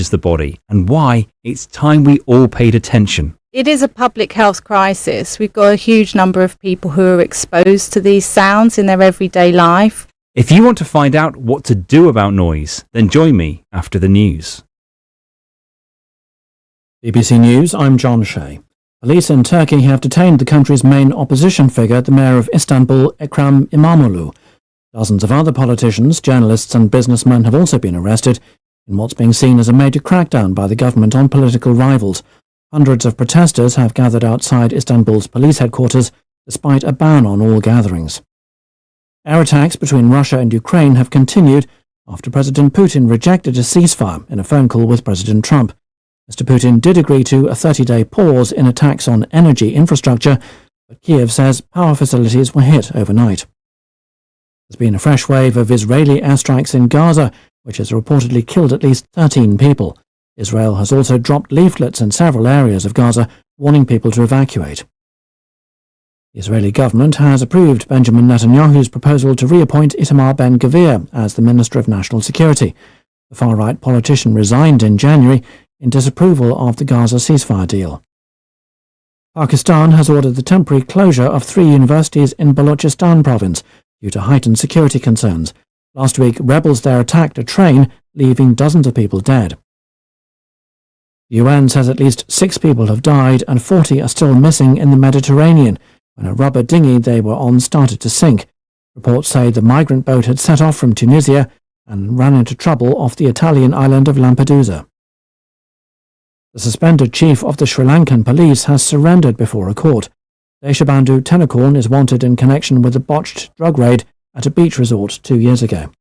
the body and why it's time we all paid attention. It is a public health crisis. We've got a huge number of people who are exposed to these sounds in their everyday life. If you want to find out what to do about noise, then join me after the news. BBC News, I'm John Shea. Police in Turkey have detained the country's main opposition figure, the mayor of Istanbul, Ekrem İmamoğlu. Dozens of other politicians, journalists and businessmen have also been arrested in what's being seen as a major crackdown by the government on political rivals. Hundreds of protesters have gathered outside Istanbul's police headquarters despite a ban on all gatherings. Air attacks between Russia and Ukraine have continued after President Putin rejected a ceasefire in a phone call with President Trump. Mr. Putin did agree to a 30-day pause in attacks on energy infrastructure, but Kiev says power facilities were hit overnight. There's been a fresh wave of Israeli airstrikes in Gaza, which has reportedly killed at least 13 people. Israel has also dropped leaflets in several areas of Gaza, warning people to evacuate. The Israeli government has approved Benjamin Netanyahu's proposal to reappoint Itamar Ben-Gvir as the Minister of National Security. The far-right politician resigned in January in disapproval of the Gaza ceasefire deal. Pakistan has ordered the temporary closure of 3 universities in Balochistan province due to heightened security concerns. Last week, rebels there attacked a train, leaving dozens of people dead. The UN says at least 6 people have died and 40 are still missing in the Mediterranean when a rubber dinghy they were on started to sink. Reports say the migrant boat had set off from Tunisia and ran into trouble off the Italian island of Lampedusa. The suspended chief of the Sri Lankan police has surrendered before a court. Deshabandhu Tenakorn is wanted in connection with a botched drug raid at a beach resort 2 years ago.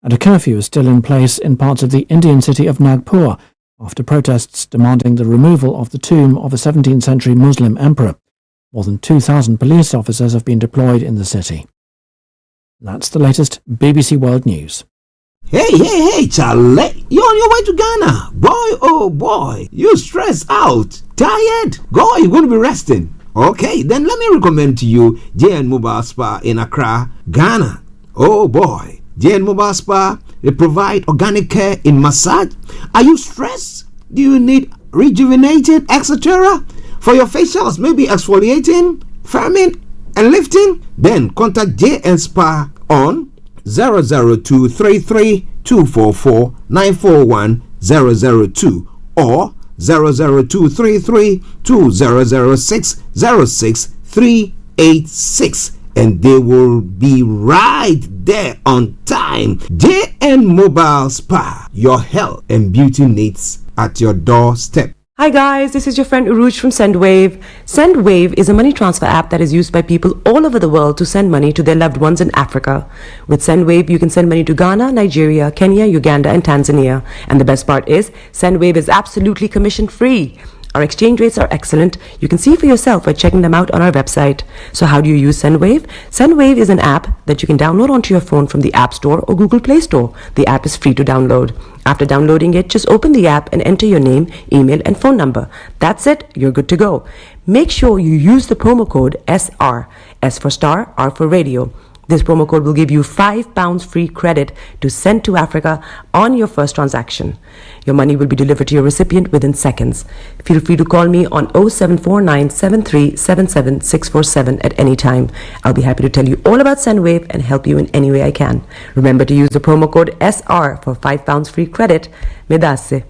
And a curfew is still in place in parts of the Indian city of Nagpur after protests demanding the removal of the tomb of a 17th century Muslim emperor. More than 2,000 police officers have been deployed in the city. That's the latest BBC World News. Hey, Charlie, you're on your way to Ghana. Boy, oh boy, you stressed out, tired? Go, you're going to be resting. Okay, then let me recommend to you JN Mobile Spa in Accra, Ghana. Oh boy, JN Mobile Spa, they provide organic care in massage. Are you stressed? Do you need rejuvenated, etc.? For your facials, maybe exfoliating, firming, and lifting? Then contact JN Spa on 00233 244 941 002 or 00233 2006 06386, and they will be right there on time. JN Mobile Spa, your health and beauty needs at your doorstep. Hi guys, this is your friend Uruj from SendWave. SendWave is a money transfer app that is used by people all over the world to send money to their loved ones in Africa. With SendWave, you can send money to Ghana, Nigeria, Kenya, Uganda, and Tanzania. And the best part is, SendWave is absolutely commission-free. Our exchange rates are excellent. You can see for yourself by checking them out on our website. So how do you use SendWave? SendWave is an app that you can download onto your phone from the App Store or Google Play Store. The app is free to download. After downloading it, just open the app and enter your name, email, and phone number. That's it. You're good to go. Make sure you use the promo code SR. S for Star, R for Radio. This promo code will give you £5 free credit to send to Africa on your first transaction. Your money will be delivered to your recipient within seconds. Feel free to call me on 0749 7377 647 at any time. I'll be happy to tell you all about SendWave and help you in any way I can. Remember to use the promo code SR for £5 free credit. Medasse.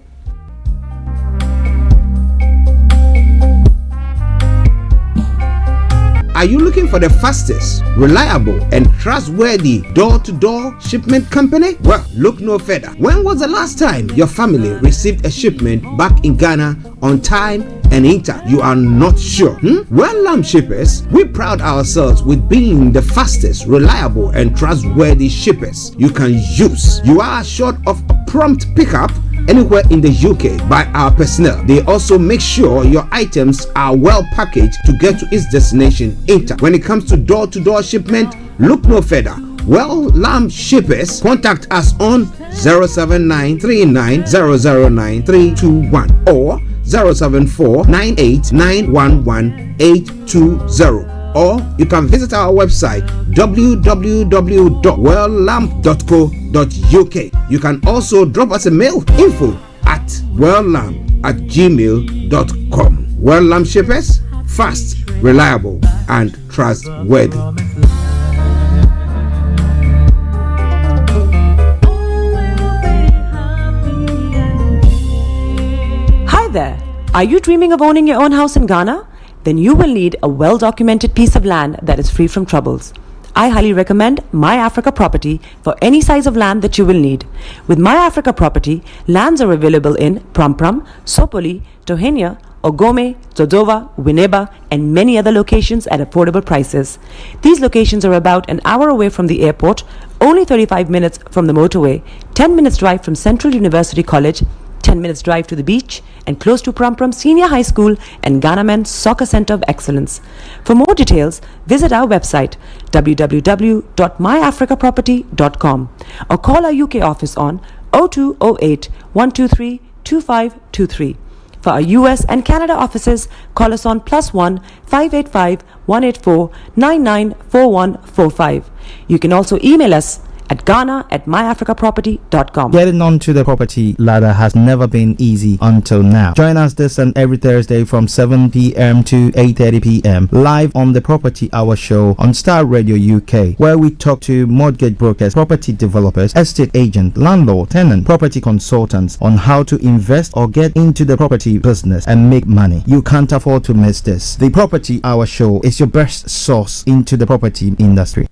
Are you looking for the fastest, reliable, and trustworthy door-to-door shipment company? Well, look no further. When was the last time your family received a shipment back in Ghana on time and in time? You are not sure? Well, Lamb Shippers, we pride ourselves with being the fastest, reliable, and trustworthy shippers you can use. You are assured of a prompt pickup anywhere in the UK by our personnel. They also make sure your items are well packaged to get to its destination in time. When it comes to door-to-door shipment, look no further. Well, Lamb Shippers, contact us on 07939009321 or 07498911820. Or you can visit our website www.welllamp.co.uk. You can also drop us a mail, info welllamb@gmail.com. Well Lamb Shippers, fast, reliable, and trustworthy. Hi there. Are you dreaming of owning your own house in Ghana? Then you will need a well-documented piece of land that is free from troubles. I highly recommend My Africa Property for any size of land that you will need. With My Africa Property, lands are available in Pram, Sopoli, Tohenia, Ogome, Dodova, Winneba, and many other locations at affordable prices. These locations are about an hour away from the airport, only 35 minutes from the motorway, 10 minutes drive from Central University College, 10 minutes drive to the beach, and close to Pram Senior High School and Ghana Men's Soccer Center of Excellence. For more details, visit our website www.myafricaproperty.com or call our UK office on 0208 123 2523. For our US and Canada offices, call us on +1 585 184 994145. You can also email us at ghana@myafricaproperty.com. Getting onto the property ladder has never been easy until now. Join us this and every Thursday from 7 p.m. to 8:30 p.m. live on the Property Hour Show on Starr Radio UK, where we talk to mortgage brokers, property developers, estate agents, landlord, tenant, property consultants on how to invest or get into the property business and make money. You can't afford to miss this. The Property Hour Show is your best source into the property industry.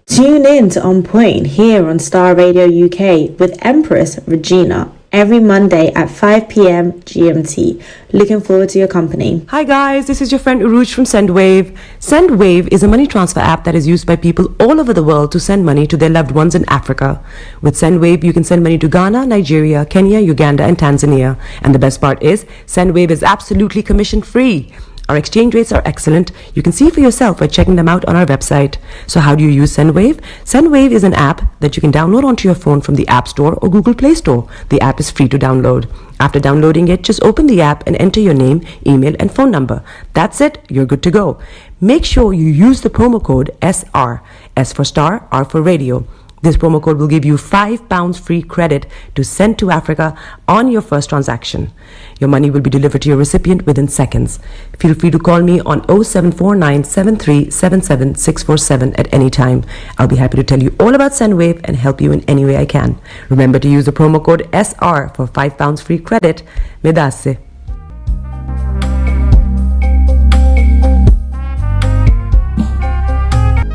Tune in to On Point here on Starr Radio UK with Empress Regina every Monday at 5 p.m. GMT. Looking forward to your company. Hi guys, this is your friend Uruj from SendWave. SendWave is a money transfer app that is used by people all over the world to send money to their loved ones in Africa. With SendWave, you can send money to Ghana, Nigeria, Kenya, Uganda, and Tanzania. And the best part is, SendWave is absolutely commission free. Our exchange rates are excellent. You can see for yourself by checking them out on our website. So how do you use SendWave? SendWave is an app that you can download onto your phone from the App Store or Google Play Store. The app is free to download. After downloading it, just open the app and enter your name, email, and phone number. That's it. You're good to go. Make sure you use the promo code SR. S for Star, R for Radio. This promo code will give you £5 free credit to send to Africa on your first transaction. Your money will be delivered to your recipient within seconds. Feel free to call me on 0749 7377 647 at any time. I'll be happy to tell you all about SendWave and help you in any way I can. Remember to use the promo code SR for £5 free credit. Medasse.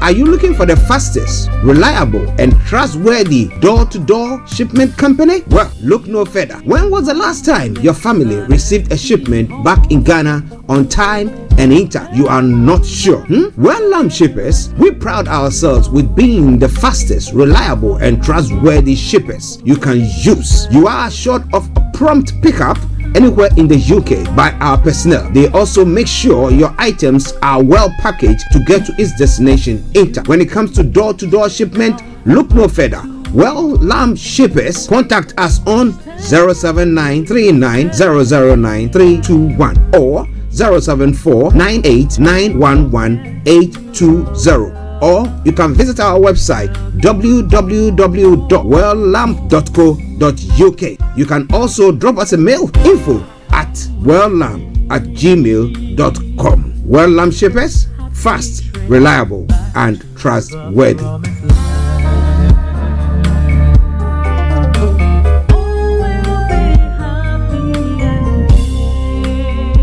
Are you looking for the fastest, reliable, and trustworthy door-to-door shipment company? Well, look no further. When was the last time your family received a shipment back in Ghana on time and in time? You are not sure? Well, Lamb Shippers, we pride ourselves with being the fastest, reliable, and trustworthy shippers you can use. You are assured of a prompt pickup anywhere in the UK by our personnel. They also make sure your items are well packaged to get to its destination in time. When it comes to door-to-door shipment, look no further. Well, Lamb Shippers, contact us on 07939009321 or 07498911820. Or you can visit our website www.welllamb.co.uk. You can also drop us a mail, info@welllamb@gmail.com. Well Lamb Shippers, fast, reliable, and trustworthy.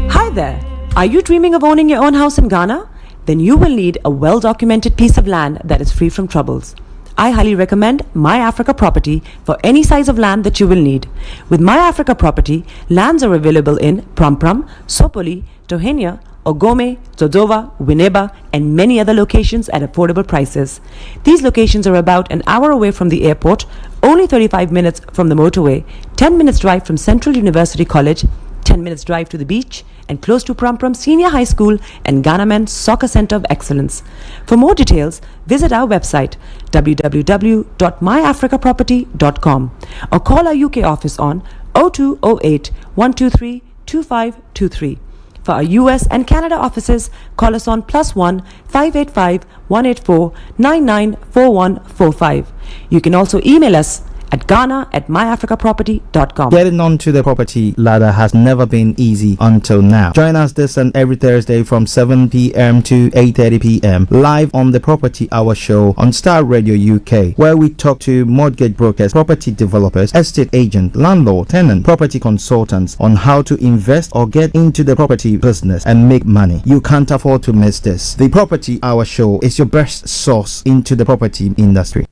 Hi there. Are you dreaming of owning your own house in Ghana? Then you will need a well-documented piece of land that is free from troubles. I highly recommend My Africa Property for any size of land that you will need. With My Africa Property, lands are available in Pram, Sopoli, Tohenia, Ogome, Dodova, Winneba, and many other locations at affordable prices. These locations are about an hour away from the airport, only 35 minutes from the motorway, 10 minutes drive from Central University College, 10 minutes drive to the beach, and close to Pram Senior High School and Ghana Men's Soccer Center of Excellence. For more details, visit our website www.myafricaproperty.com or call our UK office on 0208 123 2523. For our US and Canada offices, call us on +1 585 184 994145. You can also email us at Ghana@myafricaproperty.com. Getting onto the property ladder has never been easy until now. Join us this and every Thursday from 7 p.m. to 8:30 p.m. live on the Property Hour show on Starr Radio UK, where we talk to mortgage brokers, property developers, estate agents, landlord, tenant, property consultants on how to invest or get into the property business and make money. You can't afford to miss this. The Property Hour show is your best source into the property industry.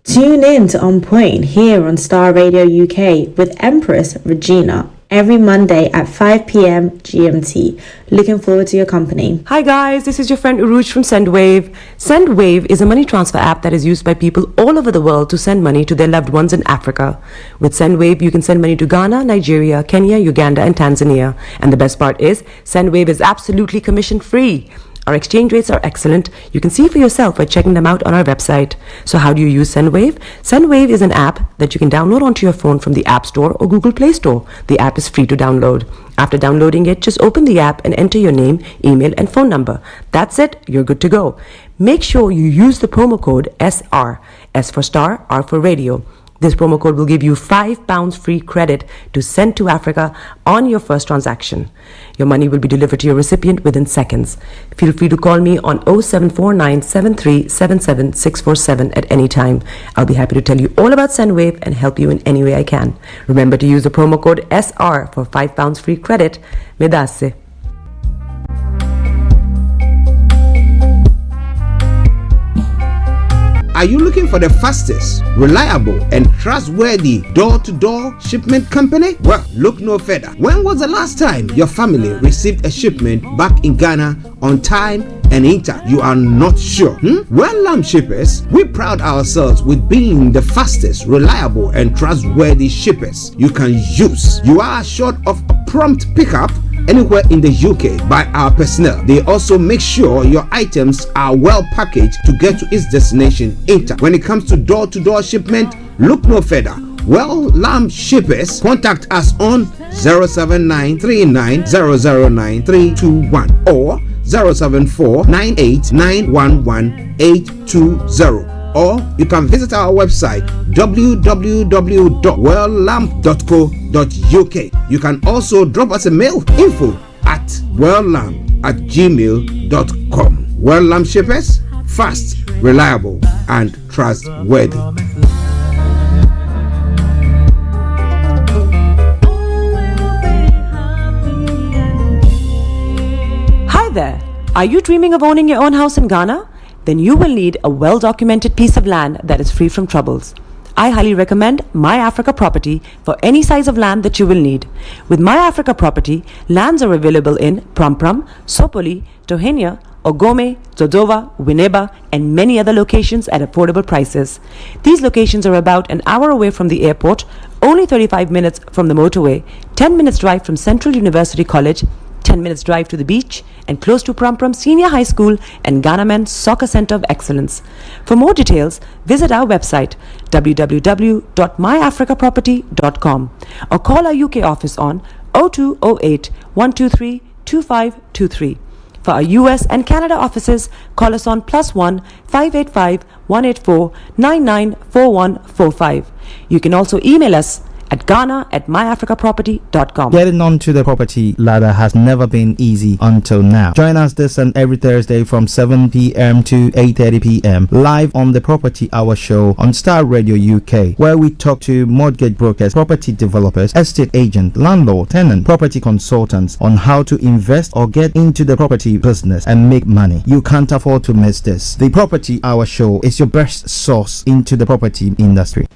Tune in to On Point here on Starr Radio UK with Empress Regina every Monday at 5 p.m. GMT. Looking forward to your company. Hi guys, this is your friend Uruj from SendWave. SendWave is a money transfer app that is used by people all over the world to send money to their loved ones in Africa. With SendWave, you can send money to Ghana, Nigeria, Kenya, Uganda, and Tanzania. And the best part is, SendWave is absolutely commission-free. Our exchange rates are excellent. You can see for yourself by checking them out on our website. So how do you use SendWave? SendWave is an app that you can download onto your phone from the App Store or Google Play Store. The app is free to download. After downloading it, just open the app and enter your name, email, and phone number. That's it. You're good to go. Make sure you use the promo code SR. S for Star, R for Radio. This promo code will give you £5 free credit to send to Africa on your first transaction. Your money will be delivered to your recipient within seconds. Feel free to call me on 0749 7377 647 at any time. I'll be happy to tell you all about SendWave and help you in any way I can. Remember to use the promo code SR for £5 free credit. Medasse. Are you looking for the fastest, reliable, and trustworthy door-to-door shipment company? Well, look no further. When was the last time your family received a shipment back in Ghana on time and in time? You are not sure? Well, Lamb Shippers, we pride ourselves with being the fastest, reliable, and trustworthy shippers you can use. You are assured of a prompt pickup anywhere in the UK by our personnel. They also make sure your items are well packaged to get to its destination in time. When it comes to door-to-door shipment, look no further. Well, Lamb Shippers, contact us on 07939009321 or 07498911820. Or you can visit our website www.welllamp.co.uk. You can also drop us a mail, info@welllamp@gmail.com. Well Lamp Shippers, fast, reliable, and trustworthy. Hi there. Are you dreaming of owning your own house in Ghana? Then you will need a well-documented piece of land that is free from troubles. I highly recommend My Africa Property for any size of land that you will need. With My Africa Property, lands are available in Prampram, Sopoli, Tohenia, Ogome, Dodova, Winneba, and many other locations at affordable prices. These locations are about an hour away from the airport, only 35 minutes from the motorway, 10 minutes drive from Central University College, 10 minutes drive to the beach, and close to Prampram Senior High School and Ghana Men's Soccer Center of Excellence. For more details, visit our website www.myafricaproperty.com or call our UK office on 0208 123 2523. For our US and Canada offices, call us on +1 585 184 994145. You can also email us at Ghana@myafricaproperty.com. Getting onto the property ladder has never been easy until now. Join us this and every Thursday from 7 p.m. to 8:30 p.m. live on the Property Hour show on Starr Radio UK, where we talk to mortgage brokers, property developers, estate agents, landlord, tenant, property consultants on how to invest or get into the property business and make money. You can't afford to miss this. The Property Hour show is your best source into the property industry.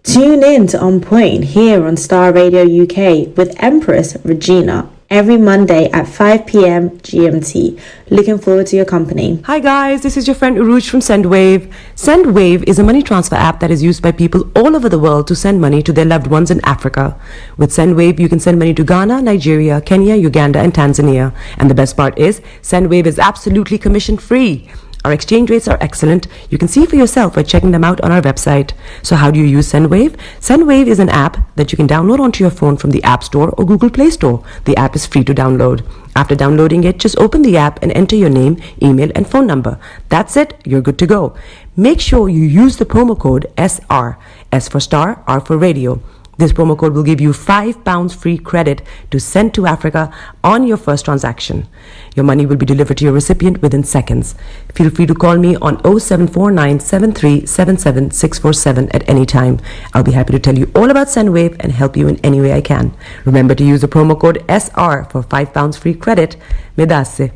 Tune in to On Point here on Starr Radio UK with Empress Regina every Monday at 5 p.m. GMT. Looking forward to your company. Hi guys, this is your friend Uruj from SendWave. SendWave is a money transfer app that is used by people all over the world to send money to their loved ones in Africa. With SendWave, you can send money to Ghana, Nigeria, Kenya, Uganda, and Tanzania. And the best part is, SendWave is absolutely commission-free. Our exchange rates are excellent. You can see for yourself by checking them out on our website. So how do you use SendWave? SendWave is an app that you can download onto your phone from the App Store or Google Play Store. The app is free to download. After downloading it, just open the app and enter your name, email, and phone number. That's it. You're good to go. Make sure you use the promo code SR. S for Star, R for Radio. This promo code will give you £5 free credit to send to Africa on your first transaction. Your money will be delivered to your recipient within seconds. Feel free to call me on 0749 7377 647 at any time. I'll be happy to tell you all about SendWave and help you in any way I can. Remember to use the promo code SR for £5 free credit. Medasse.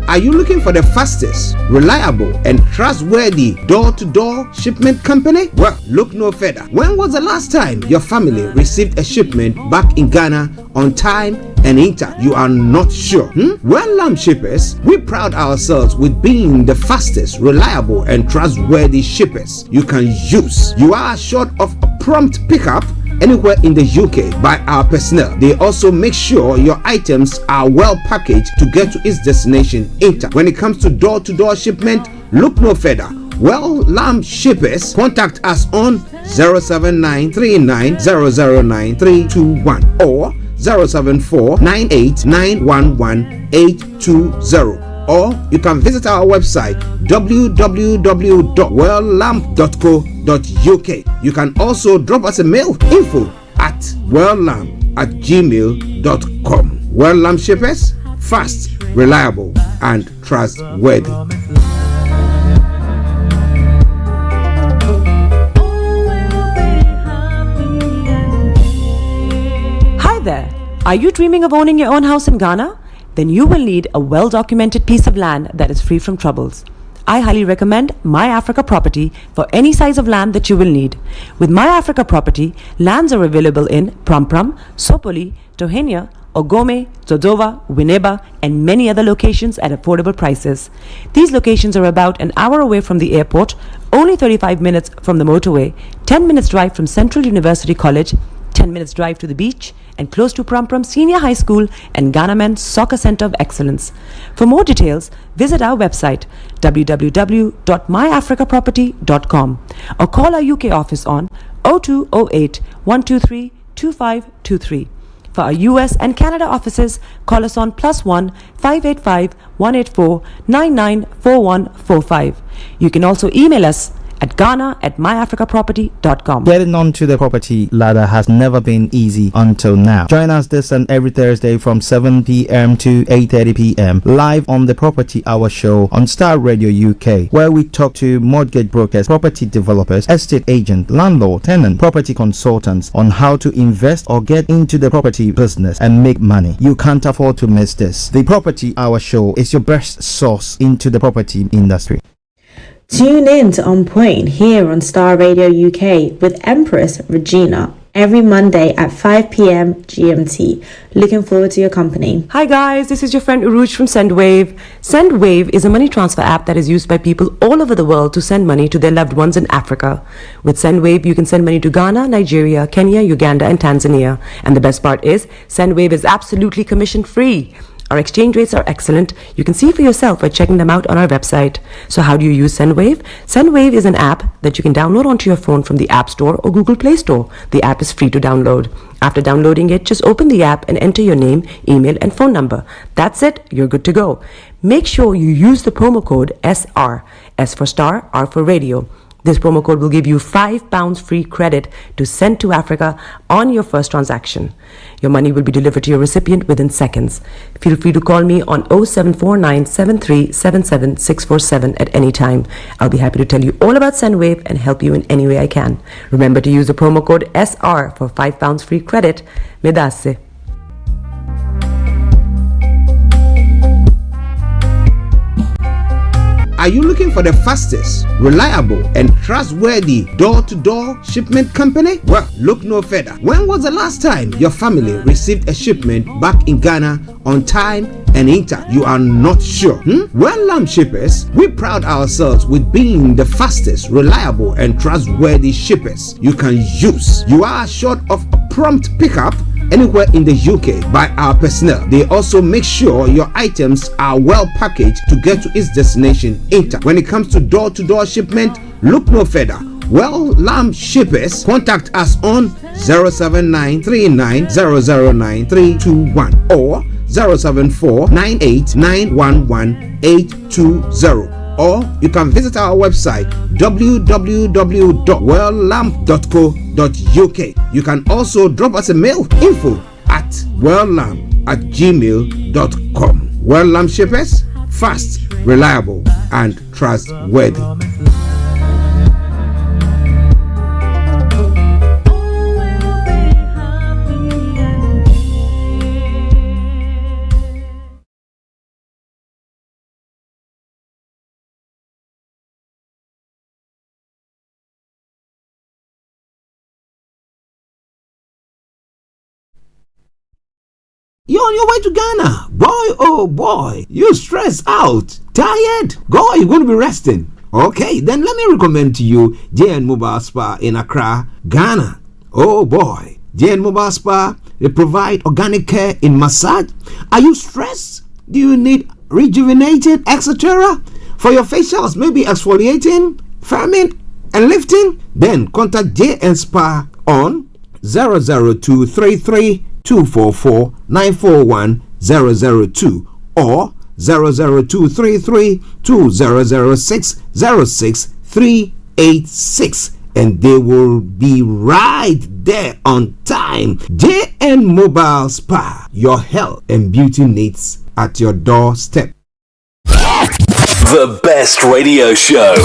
Are you looking for the fastest, reliable, and trustworthy door-to-door shipment company? Well, look no further. When was the last time your family received a shipment back in Ghana on time and in time? You are not sure? Well, Lamb Shippers, we pride ourselves with being the fastest, reliable, and trustworthy shippers you can use. You are assured of a prompt pickup anywhere in the UK by our personnel. They also make sure your items are well packaged to get to its destination in time. When it comes to door-to-door shipment, look no further. Well, Lamb Shippers, contact us on 07939009321 or 07498911820. Or you can visit our website www.welllamp.co.uk. You can also drop us a mail, info@welllamp@gmail.com. Well Lamp Shippers, fast, reliable, and trustworthy. Hi there. Are you dreaming of owning your own house in Ghana? Then you will need a well-documented piece of land that is free from troubles. I highly recommend My Africa Property for any size of land that you will need. With My Africa Property, lands are available in Pram, Sopoli, Tohenia, Ogome, Dodova, Winneba, and many other locations at affordable prices. These locations are about an hour away from the airport, only 35 minutes from the motorway, 10 minutes drive from Central University College, 10 minutes drive to the beach, and close to Pram Senior High School and Ghana Men's Soccer Center of Excellence. For more details, visit our website www.myafricaproperty.com or call our UK office on 0208 123 2523. For our US and Canada offices, call us on +1 585 184 994145. You can also email us at ghana@myafricaproperty.com. Getting onto the property ladder has never been easy until now. Join us this and every Thursday from 7 p.m. to 8:30 p.m. live on the Property Hour Show on Starr Radio UK, where we talk to mortgage brokers, property developers, estate agents, landlord, tenant, property consultants on how to invest or get into the property business and make money. You can't afford to miss this. The Property Hour Show is your best source into the property industry. Tune in to On Point here on Starr Radio UK with Empress Regina every Monday at 5 p.m. GMT. Looking forward to your company. Hi guys, this is your friend Uruj from SendWave. SendWave is a money transfer app that is used by people all over the world to send money to their loved ones in Africa. With SendWave, you can send money to Ghana, Nigeria, Kenya, Uganda, and Tanzania. And the best part is, SendWave is absolutely commission free. Our exchange rates are excellent. You can see for yourself by checking them out on our website. So how do you use SendWave? SendWave is an app that you can download onto your phone from the App Store or Google Play Store. The app is free to download. After downloading it, just open the app and enter your name, email, and phone number. That's it. You're good to go. Make sure you use the promo code SR. S for Star, R for Radio. This promo code will give you £5 free credit to send to Africa on your first transaction. Your money will be delivered to your recipient within seconds. Feel free to call me on 0749 7377 647 at any time. I'll be happy to tell you all about SendWave and help you in any way I can. Remember to use the promo code SR for £5 free credit. Medasse. Are you looking for the fastest, reliable, and trustworthy door-to-door shipment company? Well, look no further. When was the last time your family received a shipment back in Ghana on time and in time? You are not sure? Well, Lamb Shippers, we pride ourselves with being the fastest, reliable, and trustworthy shippers you can use. You are assured of a prompt pickup anywhere in the UK by our personnel. They also make sure your items are well packaged to get to its destination intact. When it comes to door-to-door shipment, look no further. Well Lamb Shippers, contact us on 07939009321 or 07498911820, or you can visit our website www.welllamb.co.uk. You can also drop us a mail, info@welllamb@gmail.com. Well Lamb Shippers, fast, reliable and trustworthy. You're on your way to Ghana. Boy, oh boy, you stressed out, tired. Go, you're going to be resting. Okay, then let me recommend to you JN Mobile Spa in Accra, Ghana. Oh boy, JN Mobile Spa, they provide organic care in massage. Are you stressed? Do you need rejuvenated, etc.? For your facials, maybe exfoliating, firming, and lifting? Then contact JN Spa on 00233 244 941 002 or 00233 2006 06386, and they will be right there on time. JN Mobile Spa, your health and beauty needs at your doorstep. The best radio show.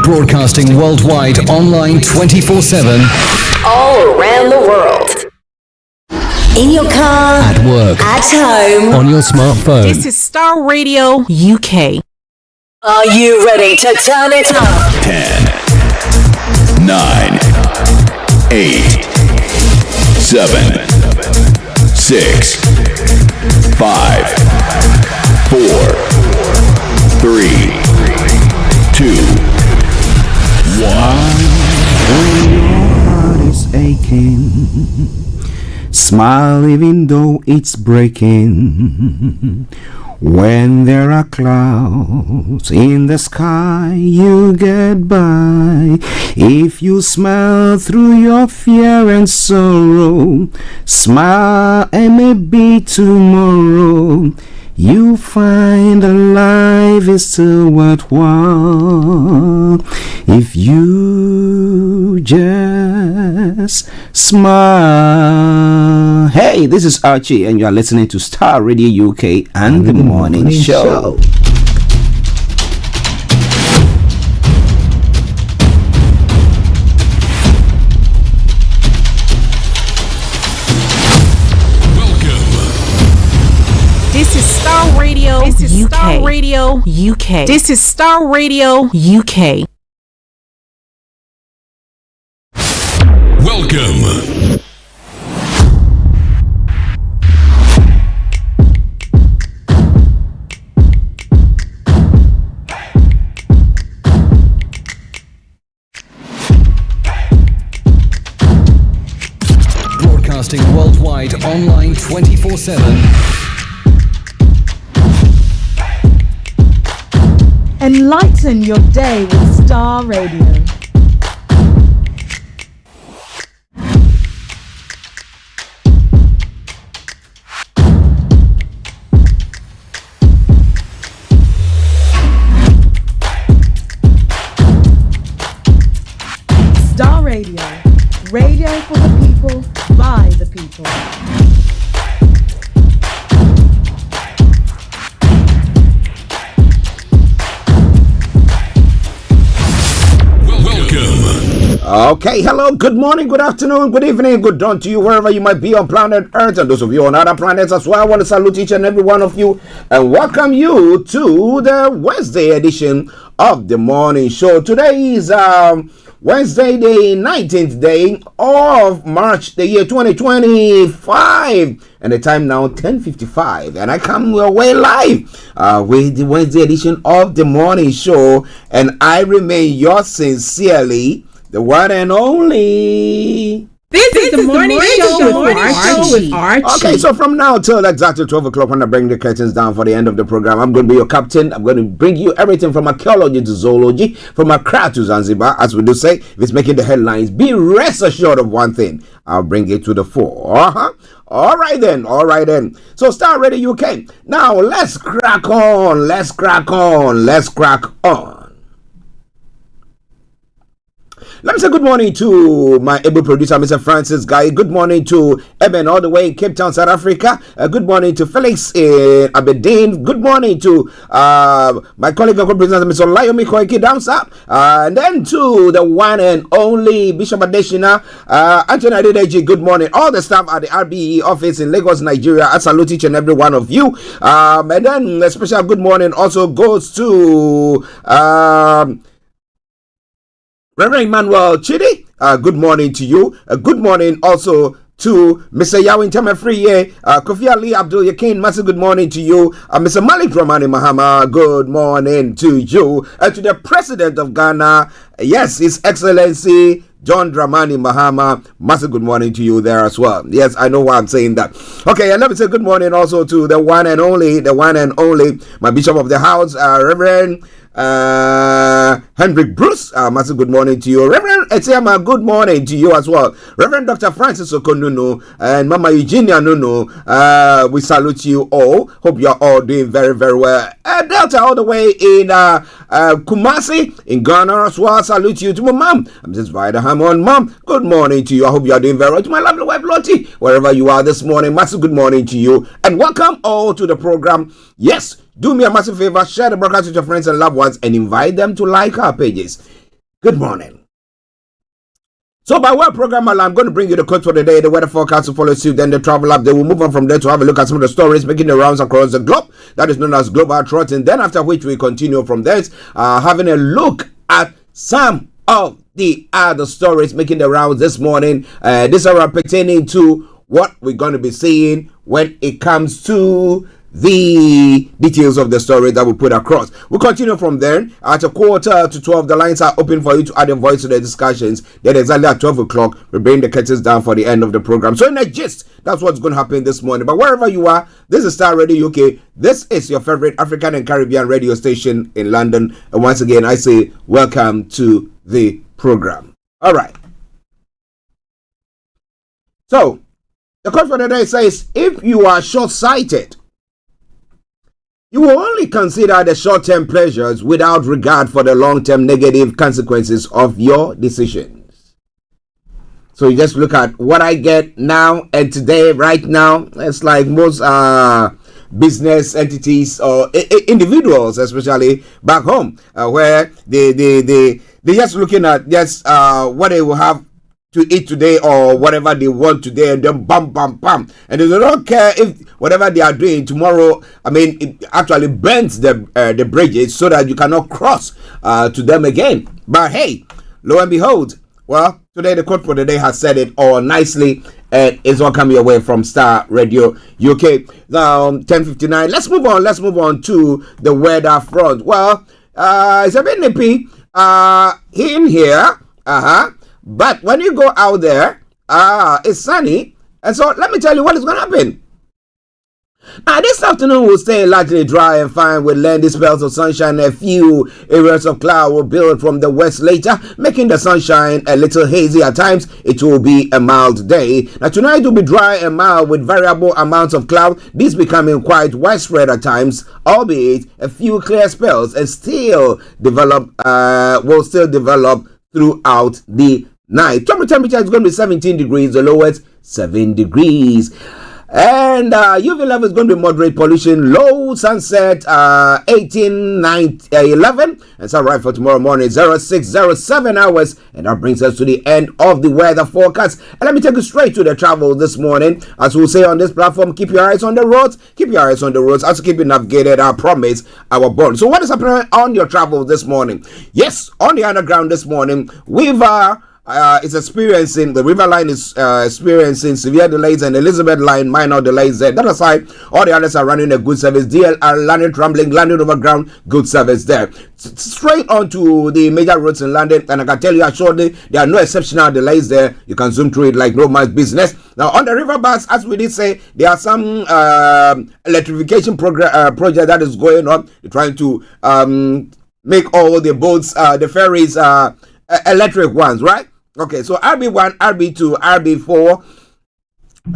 Broadcasting worldwide, online 24/7. All around the world. In your car, At work, at home, on your smartphone. This is Starr Radio UK. Are you ready to turn it up? 10, 9, 8, 7, 6, 5, 4, 3, 2, 1. When your heart is aching, smile even though it's breaking. When there are clouds in the sky, you get by. If you smile through your fear and sorrow, smile and maybe tomorrow you find that life is still worthwhile if you just smile. Hey, this is Archie, and you are listening to Starr Radio UK and the Morning Show. This is Starr Radio. This is UK. Starr Radio UK. This is Starr Radio UK. Welcome. Broadcasting worldwide, online 24/7. Enlighten your day with Starr Radio. Starr Radio. Radio for the people, by the people. Okay, hello, good morning, good afternoon, good evening, good dawn to you wherever you might be on planet Earth, and those of you on other planets as well. I want to salute each and every one of you and welcome you to the Wednesday edition of the morning show. Today is Wednesday, the 19th day of March, the year 2025, and the time now 10:55, and I come your way live with the Wednesday edition of the morning show, and I remain yours sincerely, the one and only This is the morning show with Archie. Okay, so from now till exactly 12 o'clock, when I bring the curtains down for the end of the program, I'm going to be your captain. I'm going to bring you everything from archaeology to zoology, from Accra to Zanzibar, as we do say. If it's making the headlines, be rest assured of one thing. I'll bring it to the fore. All right then. So Starr Radio UK. Now let's crack on. Let me say good morning to my able producer, Mr. Francis Guy. Good morning to Eben, all the way in Cape Town, South Africa. Good morning to Felix in Aberdeen. Good morning to my colleague and co-president, Mr. Olayomi Koiki down south. And then to the one and only Bishop Adeshina, Anthony Adedeji. Good morning. All the staff at the RBE office in Lagos, Nigeria. I salute each and every one of you. And then a special good morning also goes to Reverend Emmanuel Chidi, good morning to you. Good morning also to Mr. Yawin Temefriye, Kofi Ali Abdul Yakin, massive good morning to you. Mr. Malik Ramani Mahama, good morning to you. To the President of Ghana, yes, His Excellency John Dramani Mahama, massive good morning to you there as well. Yes, I know why I'm saying that. Okay, and let me say good morning also to the one and only, my Bishop of the House, Reverend Hendrik Bruce, massive good morning to you. Reverend Etiama, good morning to you as well. Reverend Dr. Francis Okonunu and Mama Eugenia Nunu, we salute you all. Hope you're all doing very, very well. Delta all the way in Kumasi in Ghana as well. Salute you to my mom. I'm just Vida Hamon. Mom, good morning to you. I hope you're doing very well. To my lovely wife Lottie, wherever you are this morning, massive good morning to you. And welcome all to the program. Yes, do me a massive favor, share the broadcast with your friends and loved ones and invite them to like our pages. Good morning. So by way of program, I'm going to bring you the quote for the day, the weather forecast to follow suit, then the travel up. Then we'll move on from there to have a look at some of the stories making the rounds across the globe. That is known as Global Trot. And then after which we continue from there, having a look at some of the other stories making the rounds this morning. These are pertaining to what we're going to be seeing when it comes to the details of the story that we put across. We'll continue from there. At 11:45, the lines are open for you to add a voice to the discussions. Then exactly at 12 o'clock, we bring the curtains down for the end of the program. So in a gist, that's what's going to happen this morning. But wherever you are, this is Starr Radio UK. This is your favorite African and Caribbean radio station in London. And once again, I say welcome to the program. All right. So, the quote for the day says, if you are short-sighted, you will only consider the short-term pleasures without regard for the long-term negative consequences of your decisions. So you just look at what I get now and today, right now. It's like most business entities or individuals, especially back home, where they just looking at just what they will have to eat today or whatever they want today, and then bam, and they don't care if whatever they are doing tomorrow, it actually bends the bridges so that you cannot cross to them again. But hey, lo and behold, well, today the quote for the day has said it all nicely, and it's all coming away from Starr Radio UK. Now 10:59. Let's move on to the weather front. Well, it's a bit nippy in here. But when you go out there, it's sunny. And so let me tell you what is going to happen. Now, this afternoon will stay largely dry and fine with lengthy spells of sunshine. A few areas of cloud will build from the west later, making the sunshine a little hazy at times. It will be a mild day. Now, tonight will be dry and mild with variable amounts of cloud. These becoming quite widespread at times, albeit a few clear spells and will still develop throughout the night. Total temperature is going to be 17 degrees, the lowest 7 degrees. And UV level is going to be moderate pollution, low sunset 11. That's all right for tomorrow morning, 0607 hours. And that brings us to the end of the weather forecast. And let me take you straight to the travel this morning. As we'll say on this platform, keep your eyes on the roads. Keep your eyes on the roads. Also keep it navigated, our promise, our bond. So what is happening on your travel this morning? Yes, on the underground this morning, we've is experiencing, the River Line is experiencing severe delays, and Elizabeth Line minor delays there. That aside, all the others are running a good service. DLR, London Trambling, London Overground, good service there. Straight on to the major roads in London, and I can tell you assuredly, there are no exceptional delays there. You can zoom through it like no man's business. Now, on the river bus, as we did say, there are some electrification project that is going on. They're trying to make all the boats, the ferries, electric ones, right? Okay, so RB1, RB2, RB4,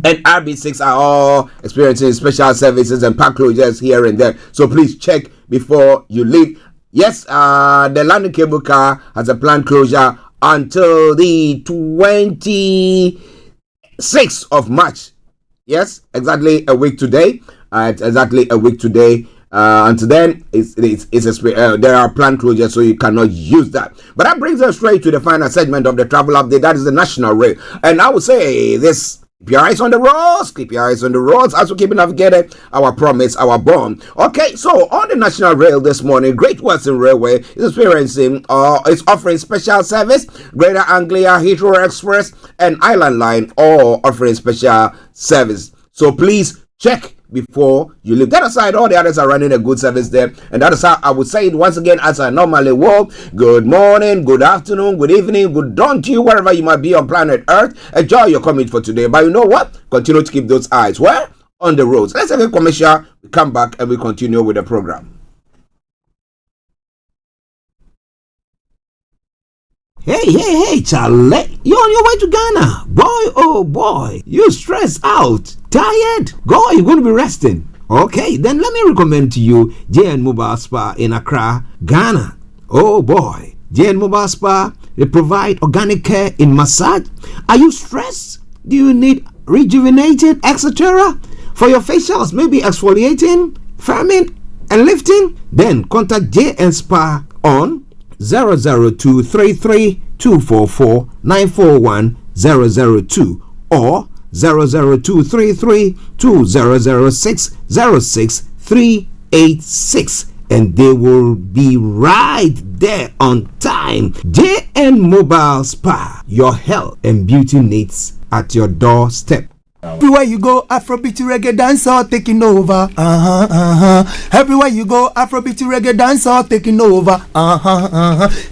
and RB6 are all experiencing special services and park closures here and there. So please check before you leave. Yes, the London Cable Car has a planned closure until the 26th of March. Yes, exactly a week today. Exactly a week today. Until then, there are planned closures, so you cannot use that. But that brings us straight to the final segment of the travel update. That is the National Rail. And I would say this: keep your eyes on the roads. Keep your eyes on the roads as we keep navigating our promise, our bond. Okay, so on the National Rail this morning, Great Western Railway is is offering special service. Greater Anglia, Heathrow Express, and Island Line all offering special service. So please check before you leave. That aside, all the others are running a good service there, and that is how I would say it once again, as I normally will. Good morning, good afternoon, good evening, good dawn to you, wherever you might be on planet Earth. Enjoy your commute for today, but you know what? Continue to keep those eyes where? On the roads. Let's have a commercial. We come back and we continue with the program. Hey, Charlie, you're on your way to Ghana. Boy, oh boy, you stressed out, tired? Go, you're going to be resting. Okay, then let me recommend to you JN Mobile Spa in Accra, Ghana. Oh boy, JN Mobile Spa, they provide organic care in massage. Are you stressed? Do you need rejuvenated, etc.? For your facials, maybe exfoliating, firming, and lifting? Then contact JN Spa on 00233244941 002 or 00233200606 and they will be right there on time. JN Mobile Spa, your health and beauty needs at your doorstep. Everywhere you go, Afrobeat reggae dancer taking over. Everywhere you go, Afrobeat reggae dancer taking over.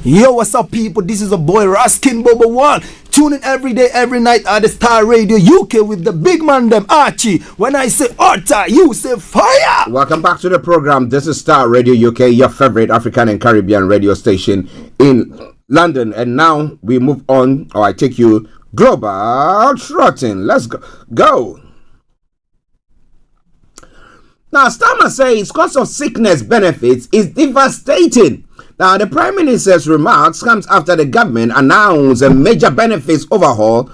Yo, what's up, people? This is a boy Raskin Bobo One. Tune in every day, every night at the Starr Radio UK with the big man them Archie. When I say Orta, you say fire. Welcome back to the program. This is Starr Radio UK, your favorite African and Caribbean radio station in London. And now we move on, or I take you global trotting. Let's go. Now, Starmer says cost of sickness benefits is devastating. Now, the Prime Minister's remarks comes after the government announced a major benefits overhaul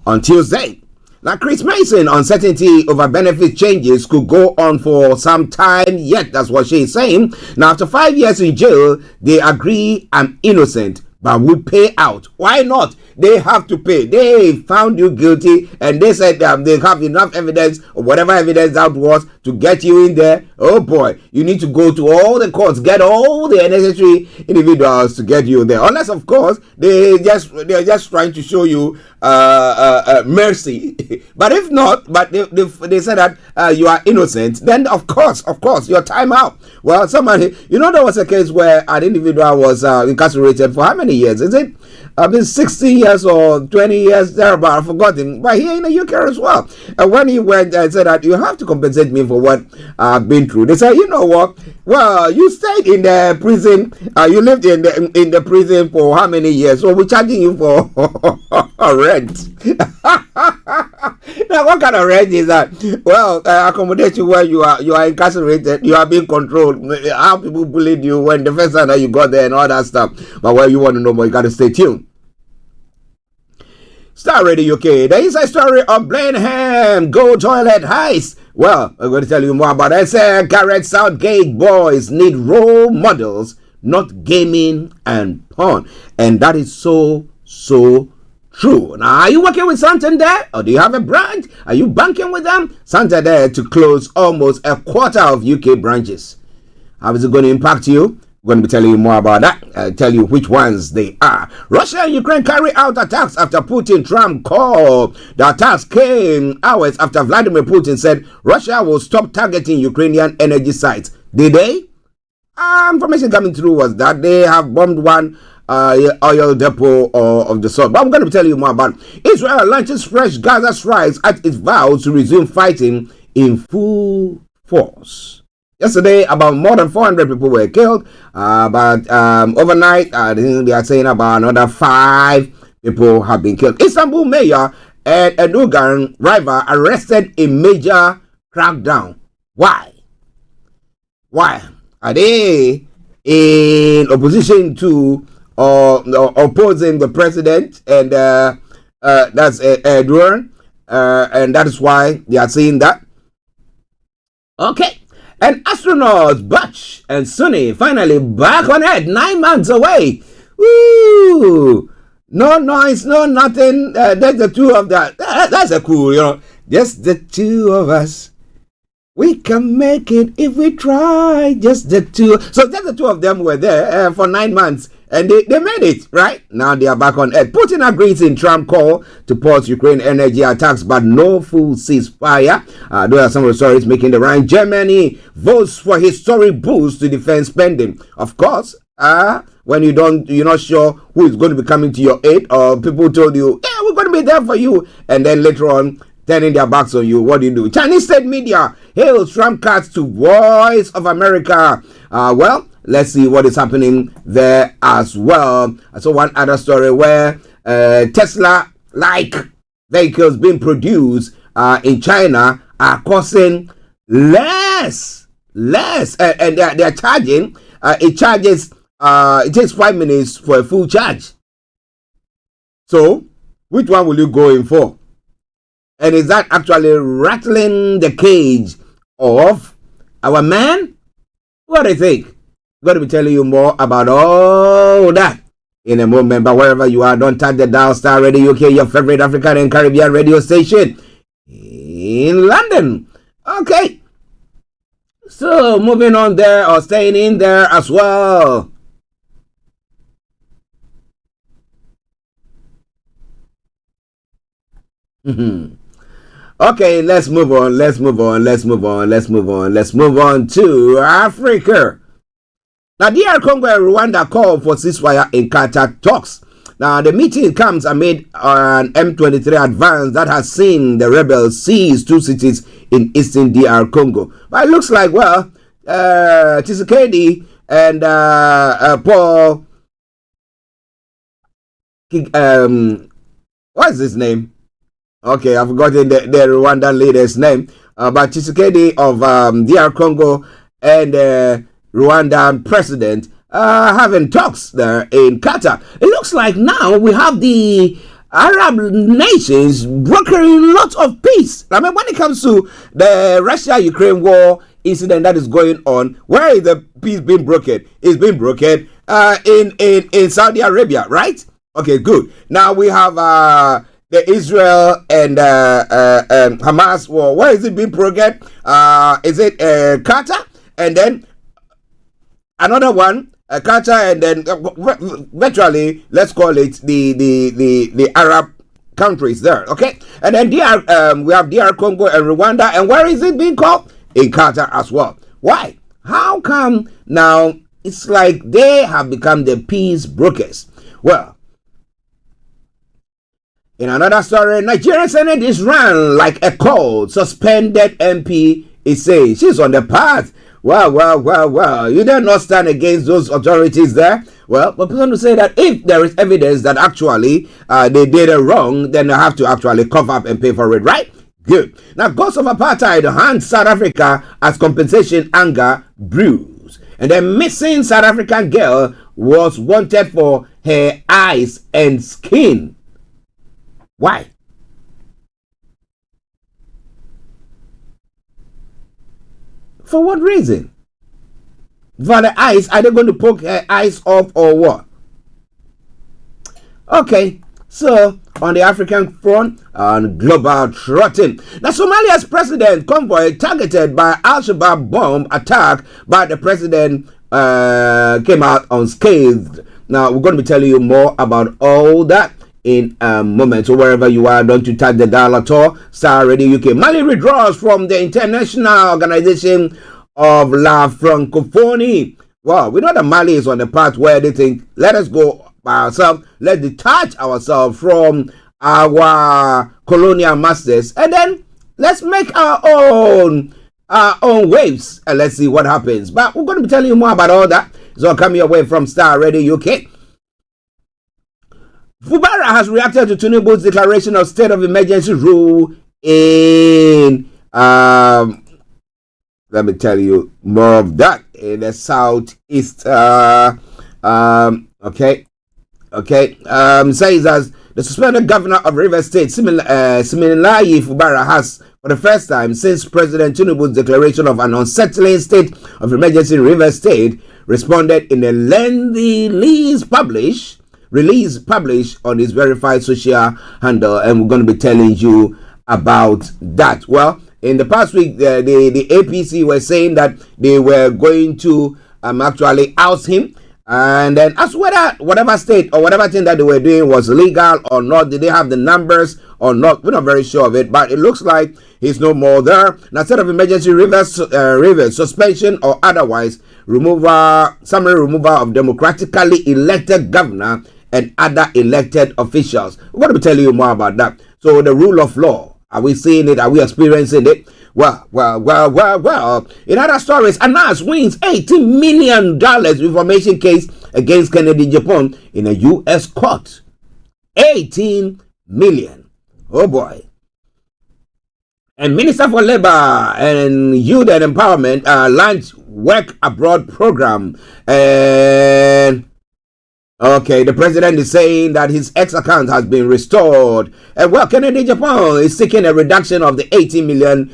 on Tuesday. Now, Chris Mason, uncertainty over benefit changes could go on for some time yet. That's what she's saying. Now, after 5 years in jail, they agree I'm innocent, but will pay out. Why not? They have to pay. They found you guilty and they said they have enough evidence, or whatever evidence that was, to get you in there. Oh boy, you need to go to all the courts, get all the necessary individuals to get you there. Unless, of course, they're just trying to show you mercy. But if not, but they said that you are innocent, then of course, your time out. Well, somebody, there was a case where an individual was incarcerated for how many years? Is it? 60 years or 20 years thereabout, I've forgotten. But here in the UK as well. And when he went and said that you have to compensate me for what I've been through, they said, you know what? Well, you stayed in the prison. You lived in the prison for how many years? So we're charging you for rent. Now, what kind of rent is that? Well, accommodation where you are incarcerated, you are being controlled. How people bullied you when the first time that you got there and all that stuff. But when you want to know more, you got to stay tuned. Starr Radio UK, the inside story of Blenheim Gold Toilet Heist. Well, I'm going to tell you more about it. Garrett Southgate boys need role models, not gaming and porn. And that is so true. Now, are you working with Santander, or do you have a branch? Are you banking with them? Santander to close almost a quarter of UK branches. How is it going to impact you? We're going to be telling you more about that. I'll tell you which ones they are. Russia and Ukraine carry out attacks after Putin-Trump call. The attacks came hours after Vladimir Putin said Russia will stop targeting Ukrainian energy sites. Did they? Information coming through was that they have bombed one oil depot of the sort. But I'm going to tell you more about it. Israel launches fresh Gaza strikes at its vows to resume fighting in full force. Yesterday, about more than 400 people were killed. But overnight, they are saying about another 5 people have been killed. Istanbul mayor and Erdogan rival arrested in major crackdown. Why? Why? Are they in opposition to or opposing the president? And that's Erdogan. And that is why they are saying that. Okay. And astronauts Butch and Sunny finally back on Earth 9 months away. Woo! No noise, no nothing. That's the two of that. That's a cool, just the two of us. We can make it if we try. Just the two. So just the two of them were there for 9 months. And they made it, right? Now they are back on Earth. Putin agrees in Trump call to pause Ukraine energy attacks, but no full ceasefire. Those are some of the stories making the round. Germany votes for historic boost to defense spending. Of course, when you're not sure who is going to be coming to your aid, or people told you, yeah, we're going to be there for you, and then later on, turning their backs on you, what do? Chinese state media hails Trump cuts to Voice of America. Well, let's see what is happening there as well. I saw one other story where Tesla-like vehicles being produced in China are costing less, and they're charging. It takes 5 minutes for a full charge. So, which one will you go in for? And is that actually rattling the cage of our man? What do you think? I'm going to be telling you more about all that in a moment. But wherever you are, don't touch the dial. Starr Radio UK, your favorite African and Caribbean radio station in London. Okay. So, moving on there, or staying in there as well. Okay, let's move on to Africa. Now, DR Congo and Rwanda call for ceasefire in Qatar talks. Now, the meeting comes amid an M23 advance that has seen the rebels seize 2 cities in eastern DR Congo. But it looks like, well, Tshisekedi and Paul, what is his name? Okay, I've forgotten the Rwandan leader's name. But Tshisekedi of DR Congo and Rwandan president having talks there in Qatar. It looks like now we have the Arab nations brokering lots of peace. I mean, when it comes to the Russia-Ukraine war incident that is going on, where is the peace being brokered? It's being brokered in Saudi Arabia, right? Okay, good. Now we have the Israel and Hamas war. Where is it being brokered? Is it Qatar? And then another one, Qatar, and then virtually, let's call it the Arab countries there, okay? And then we have DR Congo and Rwanda, and where is it being called? In Qatar as well. Why? How come now it's like they have become the peace brokers? Well, in another story, Nigerian Senate is run like a cold. Suspended MP is saying she's on the path. Well. You dare not stand against those authorities there. Well, but people want to say that if there is evidence that actually they did it wrong, then they have to actually cover up and pay for it, right? Good. Now, ghost of apartheid hands South Africa as compensation anger brews. And the missing South African girl was wanted for her eyes and skin. Why? For what reason? For the eyes, are they going to poke her eyes off or what? Okay, so on the African front, on global trotting. Now, Somalia's president convoy targeted by Al-Shabaab bomb attack by the president came out unscathed. Now, we're going to be telling you more about all that in a moment. So wherever you are, don't you touch the dial at all. Starr Radio UK. Mali withdraws from the International Organization of La Francophonie. Well, we know that Mali is on the path where they think, let us go by ourselves, let's detach ourselves from our colonial masters, and then let's make our own waves, and let's see what happens. But we're going to be telling you more about all that. It's all coming away from Starr Radio UK. Fubara has reacted to Tinubu's declaration of state of emergency rule in let me tell you more of that in the southeast. Says as the suspended governor of Rivers State, Siminalayi Fubara, has, for the first time since President Tinubu's declaration of an unsettling state of emergency in Rivers State, responded in a lengthy release published on his verified social handle, and we're going to be telling you about that. Well, in the past week, the APC were saying that they were going to actually oust him, and then as whether whatever state or whatever thing that they were doing was legal or not, did they have the numbers or not, we're not very sure of it, but it looks like he's no more there. Now, state of emergency, Rivers suspension or otherwise, summary removal of democratically elected governor and other elected officials. We're going to be telling you more about that. So the rule of law, are we seeing it? Are we experiencing it? Well. In other stories, Anas wins $18 million information case against Kennedy Japan in a U.S. court. 18 million. Oh boy. And Minister for Labor and Youth and Empowerment launched Work Abroad program. And okay, the president is saying that his X account has been restored. And well, Kennedy Japan is seeking a reduction of the $18 million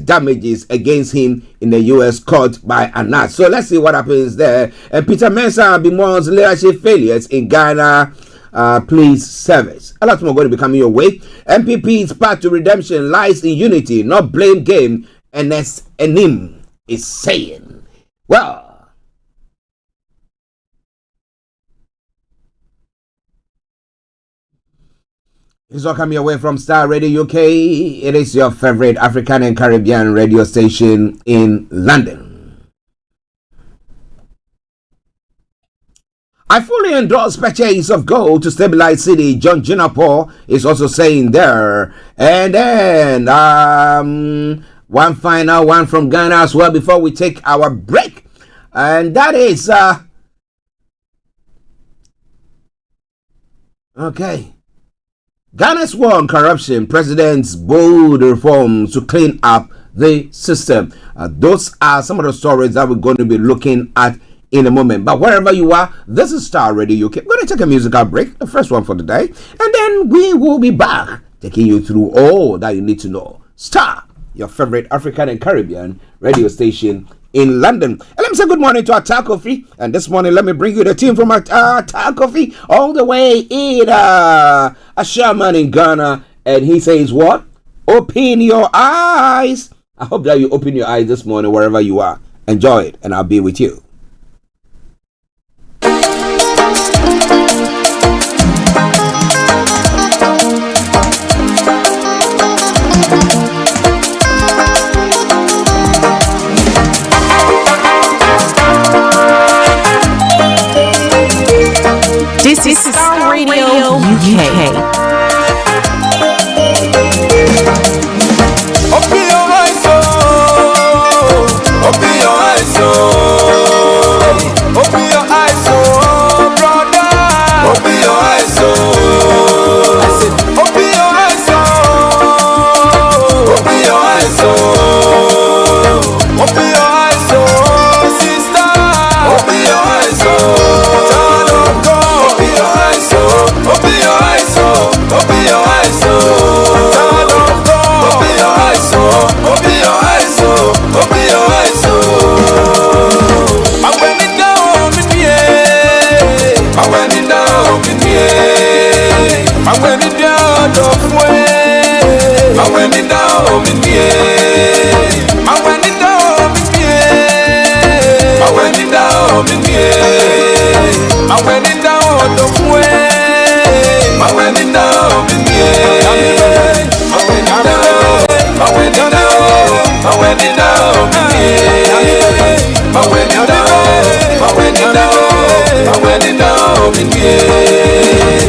damages against him in the U.S. court by Anas. So let's see what happens there. And Peter Mensah bemoans leadership failures in Ghana police service. A lot more going to be coming your way. MPP's path to redemption lies in unity, not blame game, Ernest Enim is saying. Well, it's all coming away from Starr Radio UK. It is your favorite African and Caribbean radio station in London. I fully endorse purchase of gold to stabilize city. John Junapor is also saying there. And then one final one from Ghana as well before we take our break. And that is okay. Ghana's war on corruption, president's bold reforms to clean up the system. Those are some of the stories that we're going to be looking at in a moment. But wherever you are, this is Starr Radio UK. We're going to take a musical break, the first one for the day, and then we will be back taking you through all that you need to know. Starr, your favorite African and Caribbean radio station in London. And let me say good morning to Atta Kofi. And this morning, let me bring you the team from Atta Kofi all the way in a Sherman in Ghana. And he says what? Open your eyes. I hope that you open your eyes this morning wherever you are. Enjoy it, and I'll be with you. This is Starr Radio UK. Open your eyes, open your eyes, open your eyes, brother. Open your eyes, I said, open your eyes, open your eyes, open your eyes, sister. Open your eyes, child of God. Open your eyes, open your eyes, open your eyes, child of God. Open your eyes, open your eyes, open your eyes. I went it down in the air. I went it down in the air. I went it down the way. I went it down in the air. I went it down in the air. I went it down I went it down the way. I went it down in the air. I went it down. I went it down. I went it down in the air. I went it down. I went it down. I went it down in the air.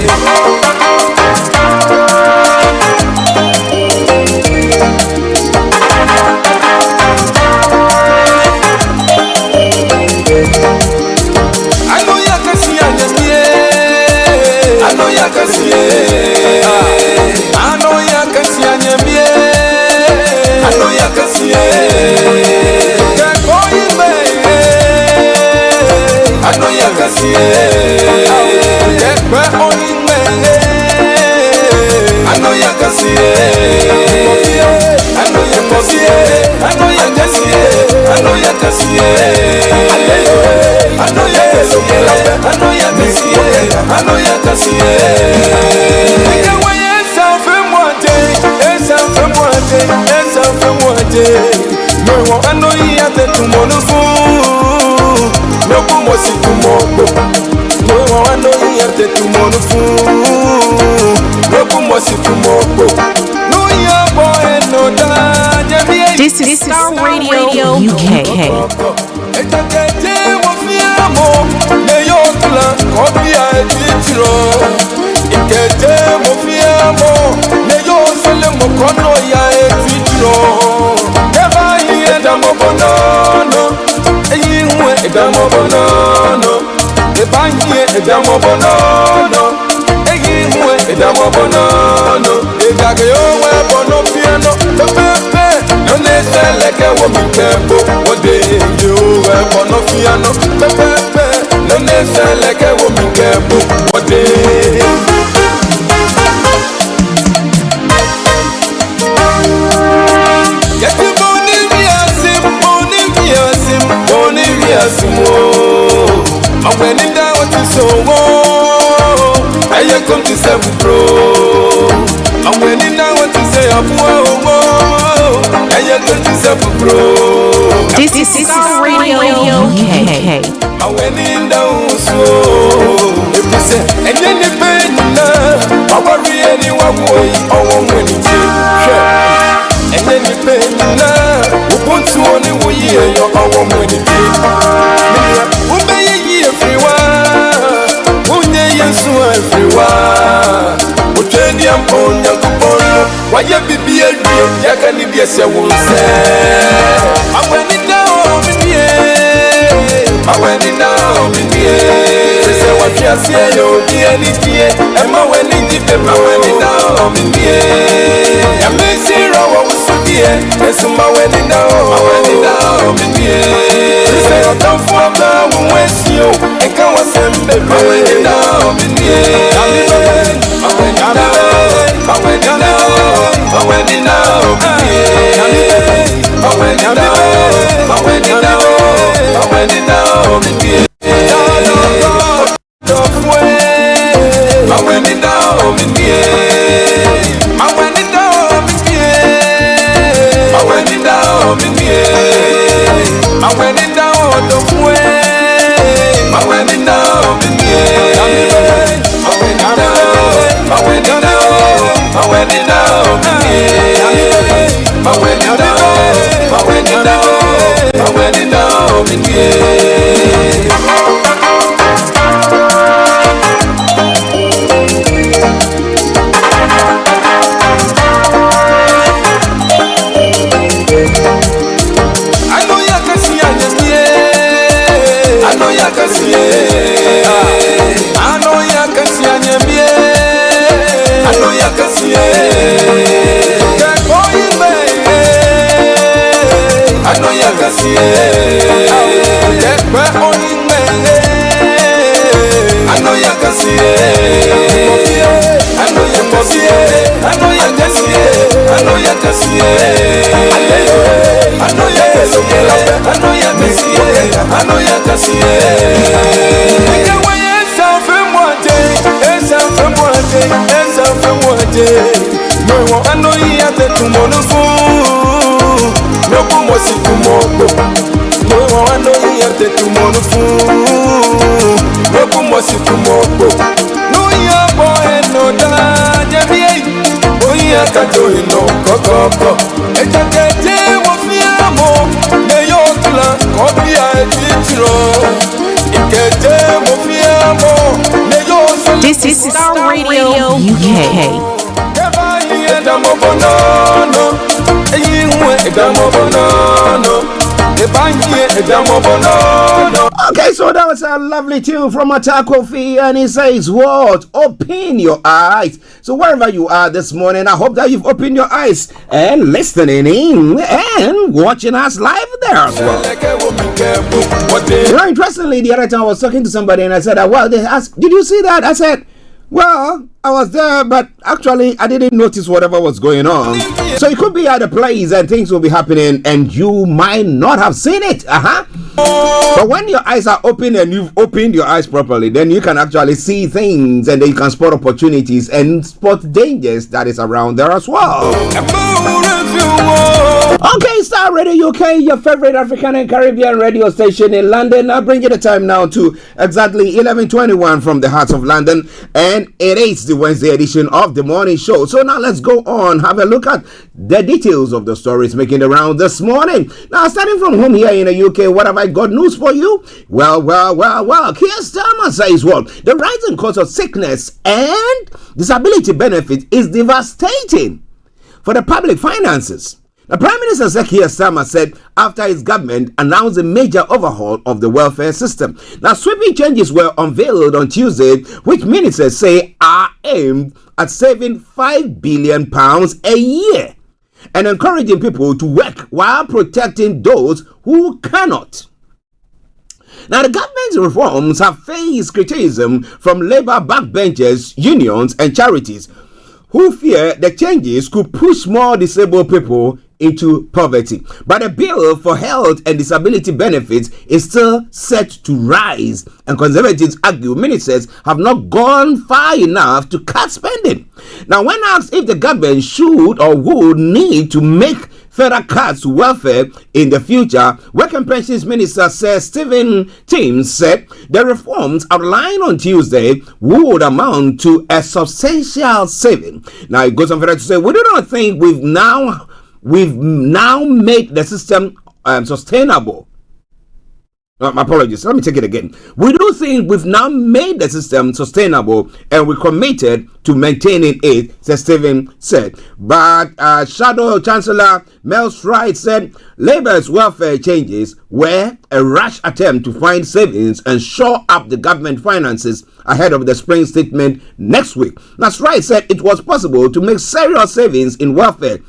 This is Starr Radio UK. This is Starr Radio UK. I went in down so if you say and then the pain I worry anyone way or when it and then the pain who want to only we hear your own when it who may ye everyone who nay and so everyone who train your own why you be a dream you can be a say I went in down in the air I went in down in the air say what you say you be anything and I went in the paper went in down in the air I may see how I was so dear and so I went in down in the air say I don't for now when you and come was baby I went in down in the air I went down I went down I went in down in the air I went down I went down I went down in the air I went it down in the air. I went it down in the air. I went it down in the air. I went it down the way. I went it down in the air. I went it down. I went it down. I went it down in the air. I went it down. I went it down. I went it down in the air. de tu monufu Loku mosiku moko No ya boy no da Jebie Oya kato ino kokoko Ejejeje mo fiamo Ne yotla kopia etitro Ikeje mo fiamo Ne yotla This is Starr Radio UK. Edamo bonono Eyiwe edamo bonono Okay, so that was a lovely tune from Atakofi, and he says, what? Open your eyes. So wherever you are this morning, I hope that you've opened your eyes and listening in and watching us live there as well. You know, interestingly, the other time I was talking to somebody and I said, well, they asked, did you see that? I said, well, I was there, but actually I didn't notice whatever was going on. So it could be at a place and things will be happening and you might not have seen it. But when your eyes are open and you've opened your eyes properly, then you can actually see things and then you can spot opportunities and spot dangers that is around there as well. Okay, Starr Radio UK, your favorite African and Caribbean radio station in London. I'll bring you the time now to exactly 11:21 from the heart of London, and it is the Wednesday edition of the morning show. So now let's go on, have a look at the details of the stories making the round this morning. Now, starting from home here in the UK, what have I got news for you? Well, Keir Starmer says what? The rising cost of sickness and disability benefit is devastating for the public finances. The Prime Minister Keir Starmer said after his government announced a major overhaul of the welfare system. Now, sweeping changes were unveiled on Tuesday, which ministers say are aimed at saving £5 billion a year and encouraging people to work while protecting those who cannot. Now, the government's reforms have faced criticism from Labour backbenchers, unions, and charities who fear the changes could push more disabled people into poverty. But the bill for health and disability benefits is still set to rise, and Conservatives argue ministers have not gone far enough to cut spending. Now, when asked if the government should or would need to make further cuts to welfare in the future, Work and Pensions Minister Sir Stephen Timms said the reforms outlined on Tuesday would amount to a substantial saving. Now, it goes on further to say, we do not think we've now made the system sustainable. My apologies. Let me take it again. We do think we've now made the system sustainable and we're committed to maintaining it, Sir Stephen said. But Shadow Chancellor Mel Stride said Labour's welfare changes were a rash attempt to find savings and shore up the government finances ahead of the spring statement next week. Now, Stride said it was possible to make serious savings in welfare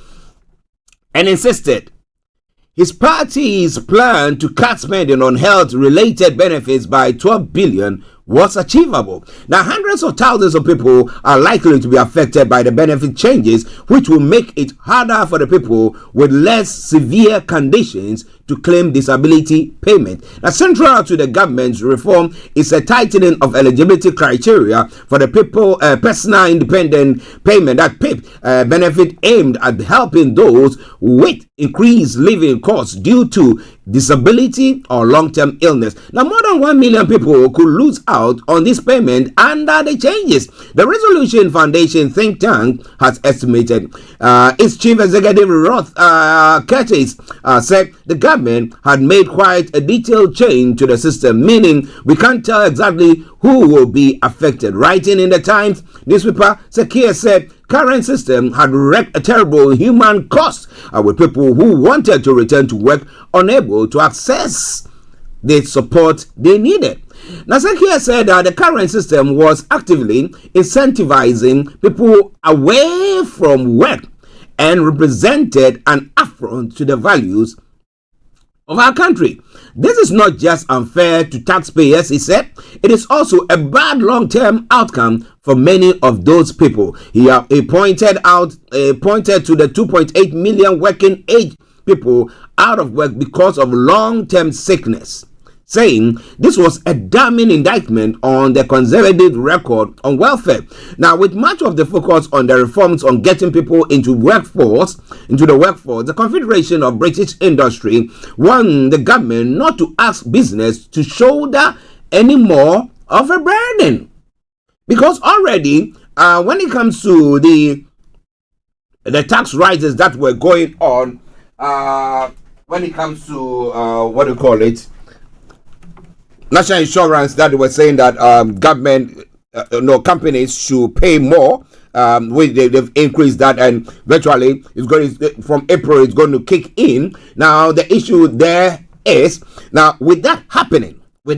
and insisted his party's plan to cut spending on health-related benefits by 12 billion was achievable. Now, hundreds of thousands of people are likely to be affected by the benefit changes, which will make it harder for the people with less severe conditions to claim disability payment. Now, central to the government's reform is a tightening of eligibility criteria for the people personal independent payment, that PIP benefit, aimed at helping those with increased living costs due to disability or long-term illness. Now, more than 1 million people could lose out on this payment under the changes. The Resolution Foundation think tank has estimated. Its chief executive Roth Curtis said the government had made quite a detailed change to the system, meaning we can't tell exactly who will be affected. Writing in the Times newspaper, Keir said current system had wreaked a terrible human cost with people who wanted to return to work unable to access the support they needed. Now, Keir said that the current system was actively incentivizing people away from work and represented an affront to the values of our country. This is not just unfair to taxpayers, he said. It is also a bad long-term outcome for many of those people. He pointed to the 2.8 million working age people out of work because of long-term sickness. saying this was a damning indictment on the conservative record on welfare. Now, with much of the focus on the reforms on getting people into the workforce, the Confederation of British Industry warned the government not to ask business to shoulder any more of a burden. Because already, when it comes to the tax rises that were going on, when it comes to, what do you call it? National insurance, that they were saying that government, companies should pay more. They've increased that, and virtually it's going to, from April it's going to kick in. Now the issue there is, now with that happening, what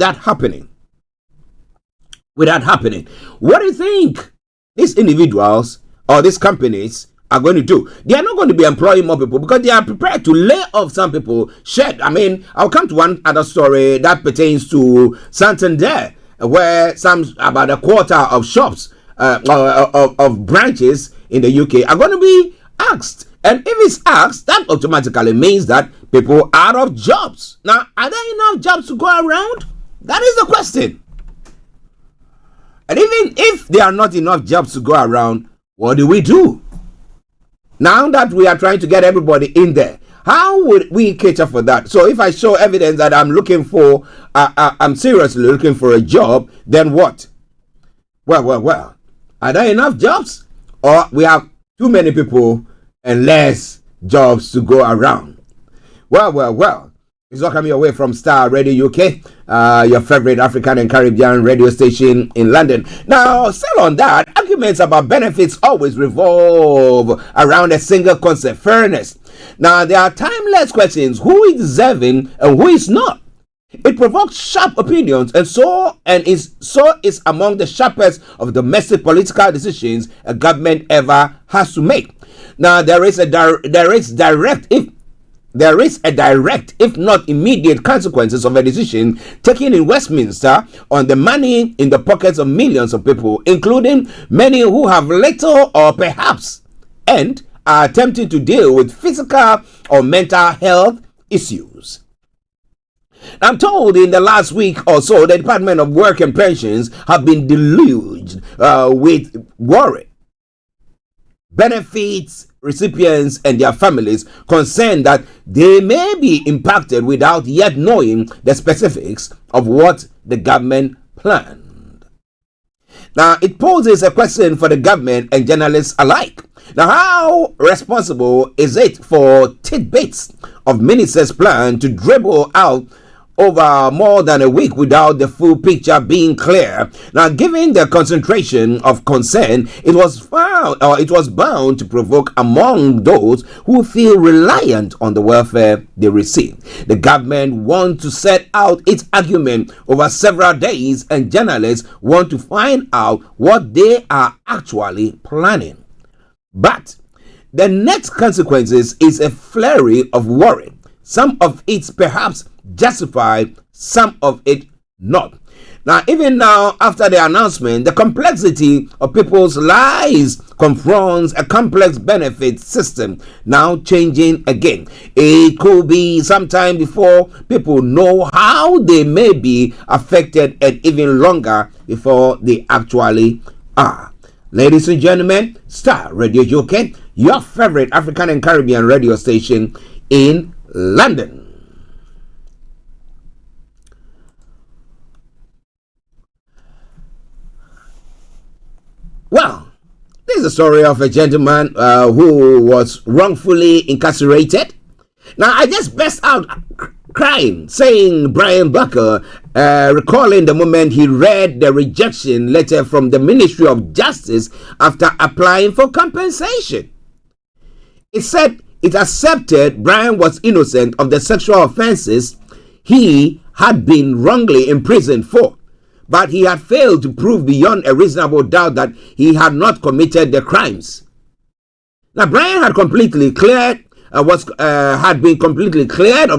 do you think these individuals or these companies are going to do? They are not going to be employing more people because they are prepared to lay off some people. I mean, I'll come to one other story that pertains to Santander, where about a quarter of shops of branches in the UK are going to be axed. And if it's axed, that automatically means that people are out of jobs. Now, are there enough jobs to go around? That is the question. And even if there are not enough jobs to go around, what do we do? Now that we are trying to get everybody in there, how would we cater for that? So if I show evidence that I'm looking for, I'm seriously looking for a job, then what? Well. Are there enough jobs? Or we have too many people and less jobs to go around? Well. It's all coming away from Starr Radio UK, your favorite African and Caribbean radio station in London. Now, still on that, arguments about benefits always revolve around a single concept: fairness. Now, there are timeless questions: who is deserving and who is not? It provokes sharp opinions, and is among the sharpest of domestic political decisions a government ever has to make. Now, there is a direct, if not immediate, consequences of a decision taken in Westminster on the money in the pockets of millions of people, including many who have little or perhaps and are attempting to deal with physical or mental health issues. I'm told in the last week or so, the Department of Work and Pensions have been deluged with worry. Benefits recipients and their families concerned that they may be impacted without yet knowing the specifics of what the government planned. Now, it poses a question for the government and journalists alike. Now, how responsible is it for tidbits of ministers' plan to dribble out over more than a week without the full picture being clear? Now, given the concentration of concern, it was bound to provoke among those who feel reliant on the welfare they receive. The government wants to set out its argument over several days, and journalists want to find out what they are actually planning. But the next consequences is a flurry of worry. Some of it perhaps justified, some of it not. Now, even now, after the announcement, the complexity of people's lives confronts a complex benefit system now changing again. It could be sometime before people know how they may be affected, and even longer before they actually are. Ladies and gentlemen, Starr Radio UK, your favorite African and Caribbean radio station in London. Well, this is the story of a gentleman who was wrongfully incarcerated. Now, I just burst out crying, saying Brian Bucker, recalling the moment he read the rejection letter from the Ministry of Justice after applying for compensation. It said it accepted Brian was innocent of the sexual offenses he had been wrongly imprisoned for, but he had failed to prove beyond a reasonable doubt that he had not committed the crimes. Now, Brian had been completely cleared of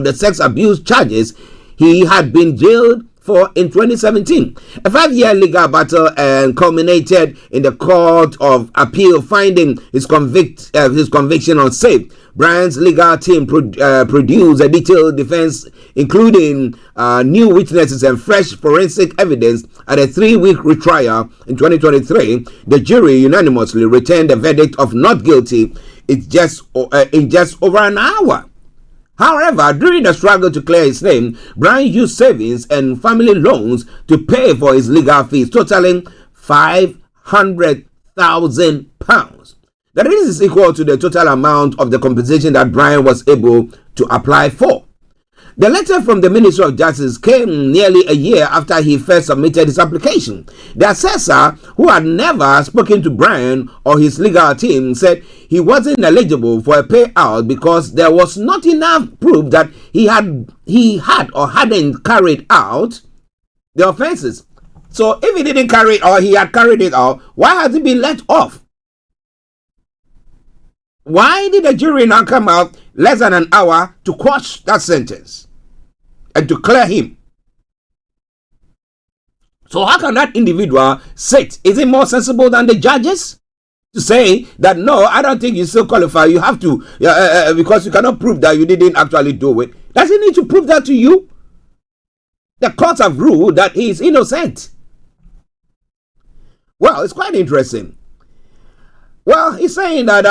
the sex abuse charges. He had been jailed for in 2017. A 5-year legal battle culminated in the Court of Appeal finding his conviction unsafe. Brian's legal team produced a detailed defense, including new witnesses and fresh forensic evidence at a 3-week retrial in 2023. The jury unanimously returned a verdict of not guilty in just over an hour. However, during the struggle to clear his name, Brian used savings and family loans to pay for his legal fees, totaling £500,000. That is equal to the total amount of the compensation that Brian was able to apply for. The letter from the Ministry of Justice came nearly a year after he first submitted his application. The assessor, who had never spoken to Brian or his legal team, said he wasn't eligible for a payout because there was not enough proof that he had or hadn't carried out the offenses. So if he didn't carry it or he had carried it out, why has he been let off? Why did the jury now come out less than an hour to quash that sentence and to clear him? So how can that individual sit? Is it more sensible than the judges to say that no, I don't think you still qualify, you have to, because you cannot prove that you didn't actually do it? Does he need to prove that to you? The courts have ruled that he is innocent. Well, it's quite interesting. Well, he's saying that,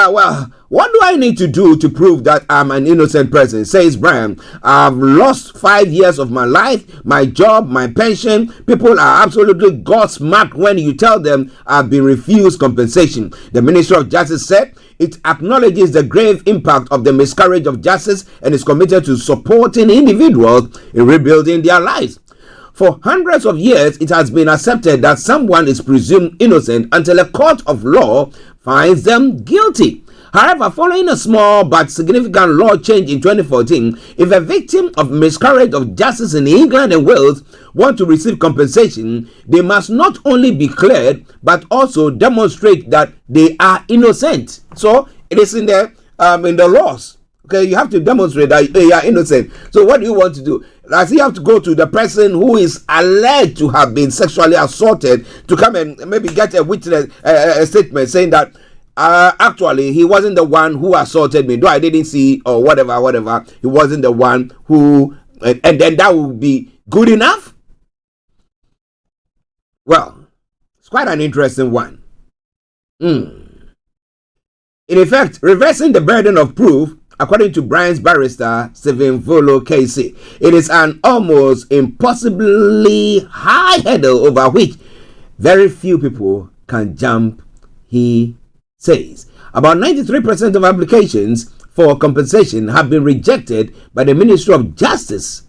what do I need to do to prove that I'm an innocent person? Says Brian, I've lost 5 years of my life, my job, my pension. People are absolutely gobsmacked when you tell them I've been refused compensation. The Ministry of Justice said it acknowledges the grave impact of the miscarriage of justice and is committed to supporting individuals in rebuilding their lives. For hundreds of years, it has been accepted that someone is presumed innocent until a court of law finds them guilty. However, following a small but significant law change in 2014, if a victim of miscarriage of justice in England and Wales want to receive compensation, they must not only be cleared but also demonstrate that they are innocent. So it is in the laws. Okay, you have to demonstrate that they are innocent. So what do you want to do? Does he have to go to the person who is alleged to have been sexually assaulted to come and maybe get a witness a statement saying that actually he wasn't the one who assaulted me, though I didn't see, or whatever, he wasn't the one who, and then that would be good enough? Well, it's quite an interesting one. In effect, reversing the burden of proof, according to Brian's barrister, Stephen Volo KC, it is an almost impossibly high hurdle over which very few people can jump, he says. About 93% of applications for compensation have been rejected by the Ministry of Justice.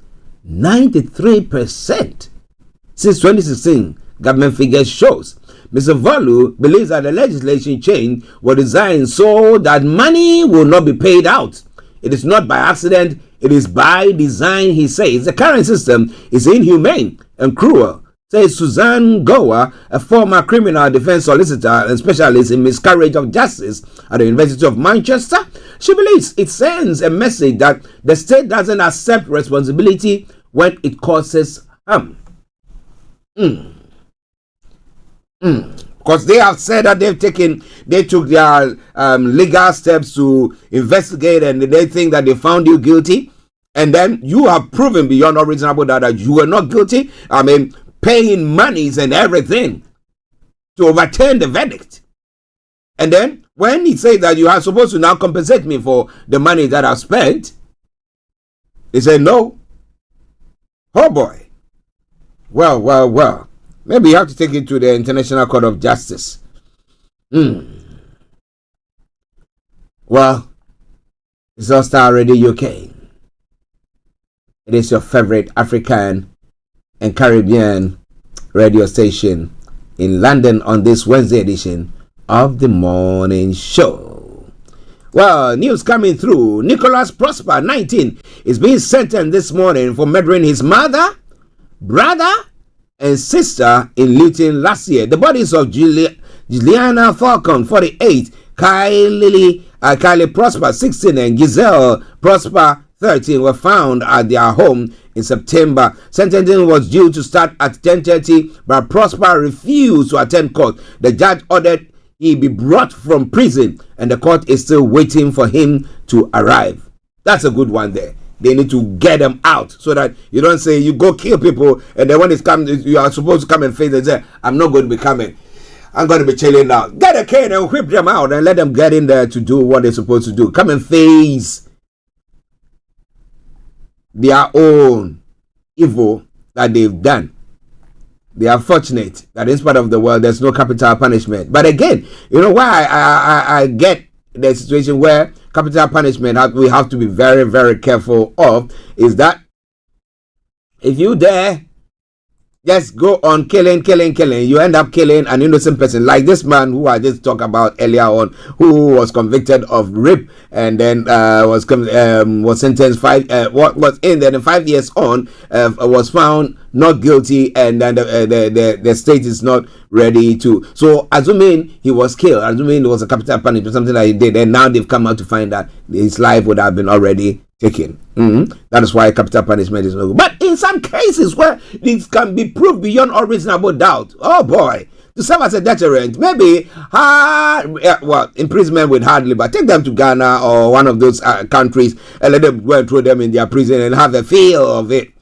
93%. Since 2016, government figures shows. Mr. Volu believes that the legislation change was designed so that money will not be paid out. It is not by accident, it is by design, he says. The current system is inhumane and cruel, says Suzanne Gower, a former criminal defense solicitor and specialist in miscarriage of justice at the University of Manchester. She believes it sends a message that the state doesn't accept responsibility when it causes harm. Because they have said that they took their legal steps to investigate, and they think that they found you guilty, and then you have proven beyond a reasonable doubt that you were not guilty. I mean, paying monies and everything to overturn the verdict. And then when he said that you are supposed to now compensate me for the money that I've spent, he said no. Oh boy. Well. Maybe you have to take it to the International Court of Justice. Well, it's all Starr Radio UK. It is your favorite African and Caribbean radio station in London on this Wednesday edition of the morning show. Well, news coming through. Nicholas Prosper, 19, is being sentenced this morning for murdering his mother, brother, and sister in Luton last year. The bodies of Juliana Falcon, 48, Kylie Prosper, 16, and Giselle Prosper, 13, were found at their home in September. Sentencing was due to start at 10:30, but Prosper refused to attend court. The judge ordered he be brought from prison, and the court is still waiting for him to arrive. That's a good one there. They need to get them out so that you don't say you go kill people, and then when it's come, you are supposed to come and face and say, I'm not going to be coming. I'm going to be chilling now. Get a cane and whip them out and let them get in there to do what they're supposed to do. Come and face their own evil that they've done. They are fortunate that in spite of the world, there's no capital punishment. But again, you know why I get the situation where capital punishment we have to be very, very careful of is that if you dare just go on killing, you end up killing an innocent person, like this man who I just talked about earlier on, who was convicted of rape and then was sentenced 5 years on, was found not guilty, and then the state is not ready to. So assuming he was killed, assuming it was a capital punishment, something that he did, and now they've come out to find that his life would have been already taken. That is why capital punishment is no good. But in some cases where this can be proved beyond all reasonable doubt, oh boy, to serve as a deterrent, maybe imprisonment with hard labor. Take them to Ghana or one of those countries and let them go and throw them in their prison and have a feel of it.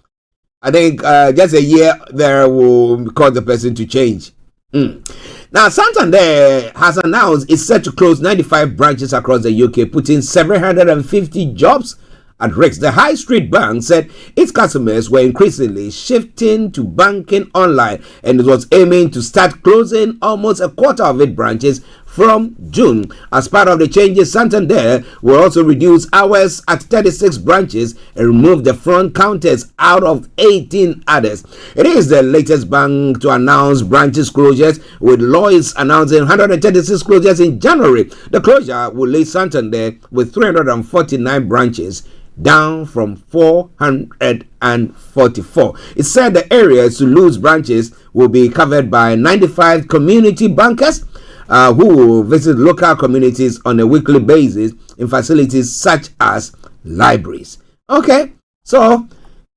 I think just a year there will cause the person to change. Now, Santander has announced it's set to close 95 branches across the UK, putting 750 jobs at risk. The High Street Bank said its customers were increasingly shifting to banking online, and it was aiming to start closing almost a quarter of its branches from June. As part of the changes, Santander will also reduce hours at 36 branches and remove the front counters out of 18 others. It is the latest bank to announce branches closures, with Lloyds announcing 136 closures in January. The closure will leave Santander with 349 branches, down from 444. It said the areas to lose branches will be covered by 95 community bankers who will visit local communities on a weekly basis in facilities such as libraries. Okay, so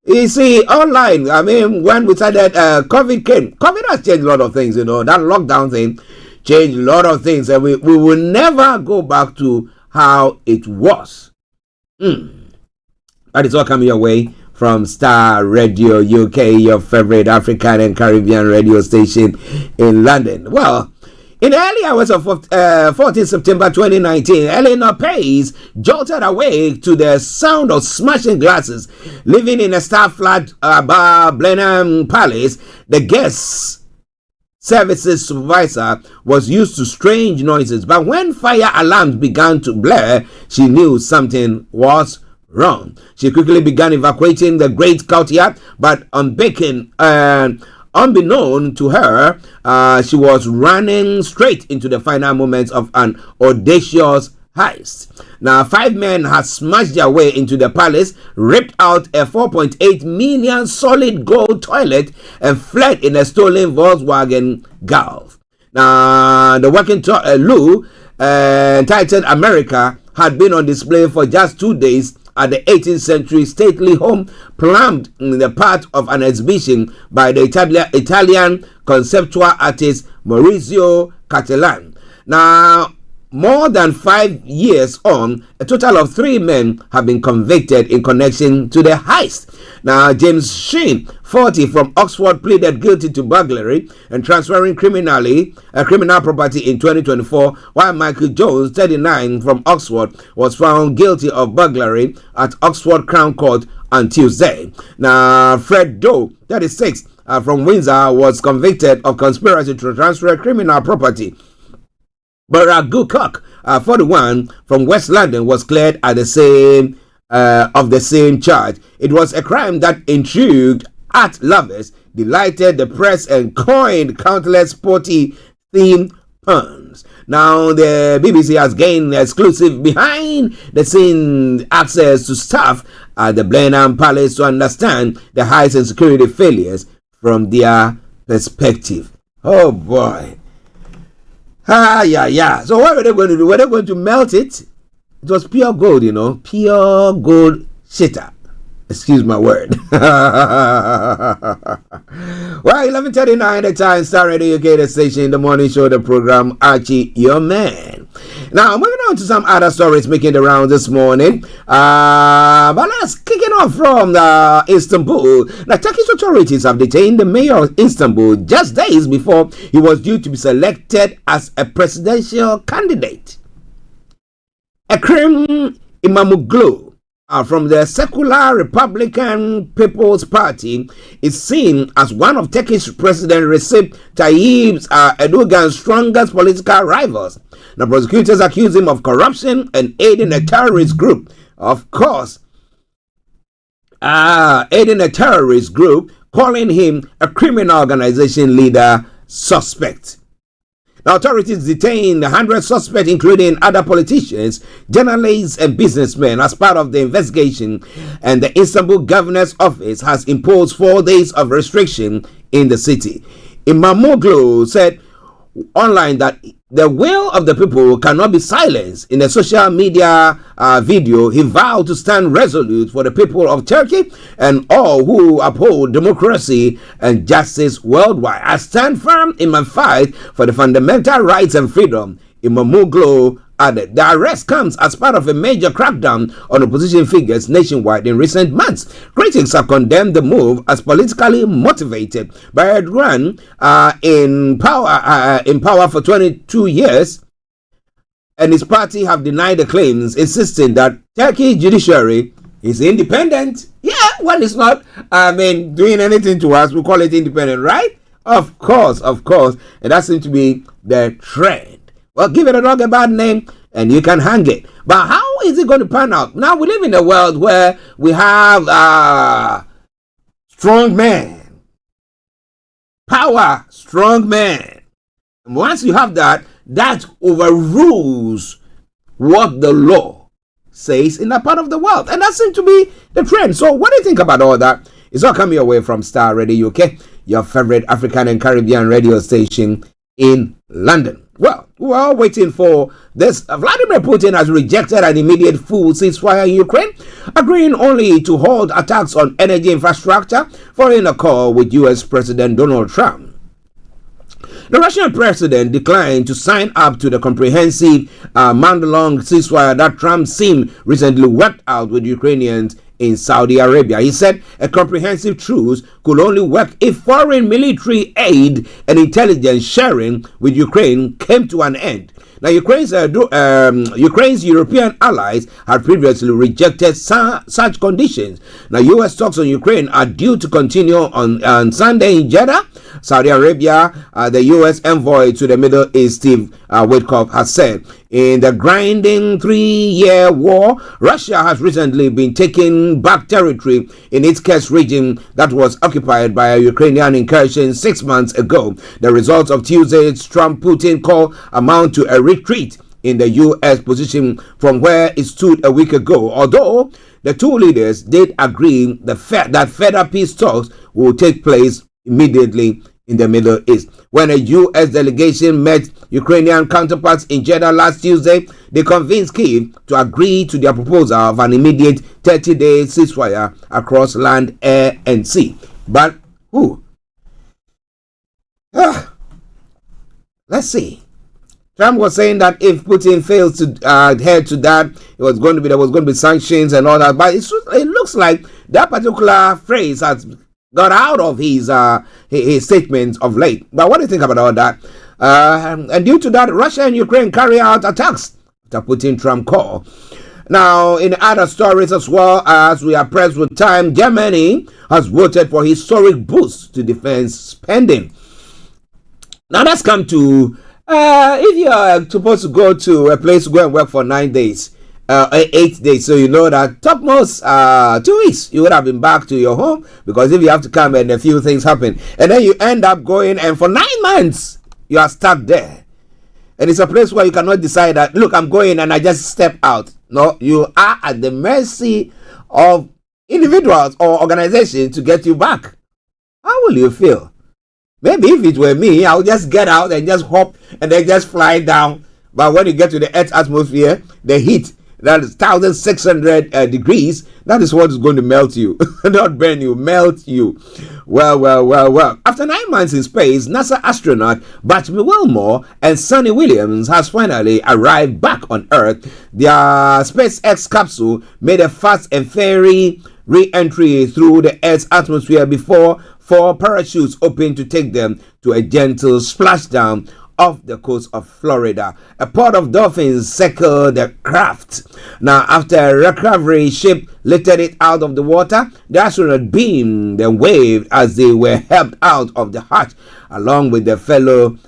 you see, online, I mean, when we started, COVID came. COVID has changed a lot of things, you know. That lockdown thing changed a lot of things, and we will never go back to how it was. That is all coming your way from Starr Radio UK, your favorite African and Caribbean radio station in London. Well, in the early hours of 14 September 2019, Eleanor Pace jolted awake to the sound of smashing glasses. Living in a Starr flat bar, Blenheim Palace, the guest services supervisor was used to strange noises, but when fire alarms began to blare, she knew something was wrong. She quickly began evacuating the great courtyard, but unbeknown to her, she was running straight into the final moments of an audacious heist. Now, 5 men had smashed their way into the palace, ripped out a 4.8 million solid gold toilet, and fled in a stolen Volkswagen Golf. Now, the working loo entitled America had been on display for just 2 days at the 18th century stately home, planned in the part of an exhibition by the Italian conceptual artist Maurizio Cattelan. Now, more than 5 years on, a total of 3 men have been convicted in connection to the heist. Now, James Sheen, 40, from Oxford, pleaded guilty to burglary and transferring criminal property in 2024, while Michael Jones, 39, from Oxford, was found guilty of burglary at Oxford Crown Court on Tuesday. Now, Fred Doe, 36, from Windsor, was convicted of conspiracy to transfer criminal property. But Ragu Cook, 41, from West London, was cleared at the same charge. It was a crime that intrigued art lovers, delighted the press, and coined countless sporty themed puns. Now, the BBC has gained exclusive behind-the-scenes access to staff at the Blenheim Palace to understand the heist and security failures from their perspective. Oh boy. So what were they going to do? Were they going to melt it? It was pure gold, you know, pure gold shitter. Excuse my word. Well, 11:39 the time, Starr Radio UK, the station, the morning show, the program, Archie, your man. Now, moving on to some other stories making the round this morning. But let's kick it off from Istanbul. The Turkish authorities have detained the mayor of Istanbul just days before he was due to be selected as a presidential candidate. Ekrem İmamoğlu from the Secular Republican People's Party is seen as one of Turkish President Recep Tayyip Erdogan's strongest political rivals. The prosecutors accuse him of corruption and aiding a terrorist group. Of course, aiding a terrorist group, calling him a criminal organization leader suspect. The authorities detained 100 suspects, including other politicians, journalists, and businessmen, as part of the investigation, and the Istanbul governor's office has imposed 4 days of restriction in the city. İmamoğlu said online that the will of the people cannot be silenced. In a social media video, he vowed to stand resolute for the people of Turkey and all who uphold democracy and justice worldwide. I stand firm in my fight for the fundamental rights and freedom, İmamoğlu added. The arrest comes as part of a major crackdown on opposition figures nationwide in recent months. Critics have condemned the move as politically motivated. By Erdogan in power for 22 years, and his party have denied the claims, insisting that Turkey judiciary is independent. Yeah, well, it's not, doing anything to us. We call it independent, right? Of course. And that seems to be the trend. Well, give it a dog a bad name and you can hang it. But how is it going to pan out? Now, we live in a world where we have strong men. Power, strong men. And once you have that, that overrules what the law says in that part of the world. And that seems to be the trend. So what do you think about all that? It's all coming away from Starr Radio UK, your favorite African and Caribbean radio station in London. Well, we're all waiting for this. Vladimir Putin has rejected an immediate full ceasefire in Ukraine, agreeing only to halt attacks on energy infrastructure following a call with U.S. President Donald Trump. The Russian president declined to sign up to the comprehensive month-long ceasefire that Trump seemed recently worked out with Ukrainians in Saudi Arabia. He said a comprehensive truce could only work if foreign military aid and intelligence sharing with Ukraine came to an end. Now, Ukraine's European allies had previously rejected such conditions. Now, U.S. talks on Ukraine are due to continue on Sunday in Jeddah, Saudi Arabia. The U.S. envoy to the Middle East, Steve Witkoff, has said, in the grinding 3-year war, Russia has recently been taking back territory in its Kursk region that was occupied by a Ukrainian incursion 6 months ago. The results of Tuesday's Trump-Putin call amount to a retreat in the U.S. position from where it stood a week ago, although the two leaders did agree that further peace talks will take place immediately in the Middle East. When a U.S. delegation met Ukrainian counterparts in Jeddah last Tuesday, they convinced Kyiv to agree to their proposal of an immediate 30-day ceasefire across land, air, and sea. But who? Let's see. Trump was saying that if Putin fails to adhere to that, there was going to be sanctions and all that. But it looks like that particular phrase has got out of his statements of late. But what do you think about all that? And due to that, Russia and Ukraine carry out attacks after Putin-Trump call. Now, in other stories as well, as we are pressed with time, Germany has voted for historic boost to defense spending. Now, that's come to, if you are supposed to go to a place to go and work for 9 days, 8 days, so you know that topmost 2 weeks you would have been back to your home, because if you have to come and a few things happen, and then you end up going, and for 9 months you are stuck there, and it's a place where you cannot decide that, look, I'm going and I just step out. No, you are at the mercy of individuals or organizations to get you back. How will you feel? Maybe if it were me, I would just get out and just hop and then just fly down. But when you get to the Earth's atmosphere, the heat, That is 1,600 degrees. That is what is going to melt you. Not burn you, melt you. Well. After 9 months in space, NASA astronaut Batchme Wilmore and Sonny Williams has finally arrived back on Earth. Their SpaceX capsule made a fast and fairy re-entry through the Earth's atmosphere before 4 parachutes opened to take them to a gentle splashdown off the coast of Florida. A pod of dolphins circled the craft. Now, after a recovery ship lifted it out of the water, the astronaut beamed and waved as they were helped out of the hatch, along with their fellow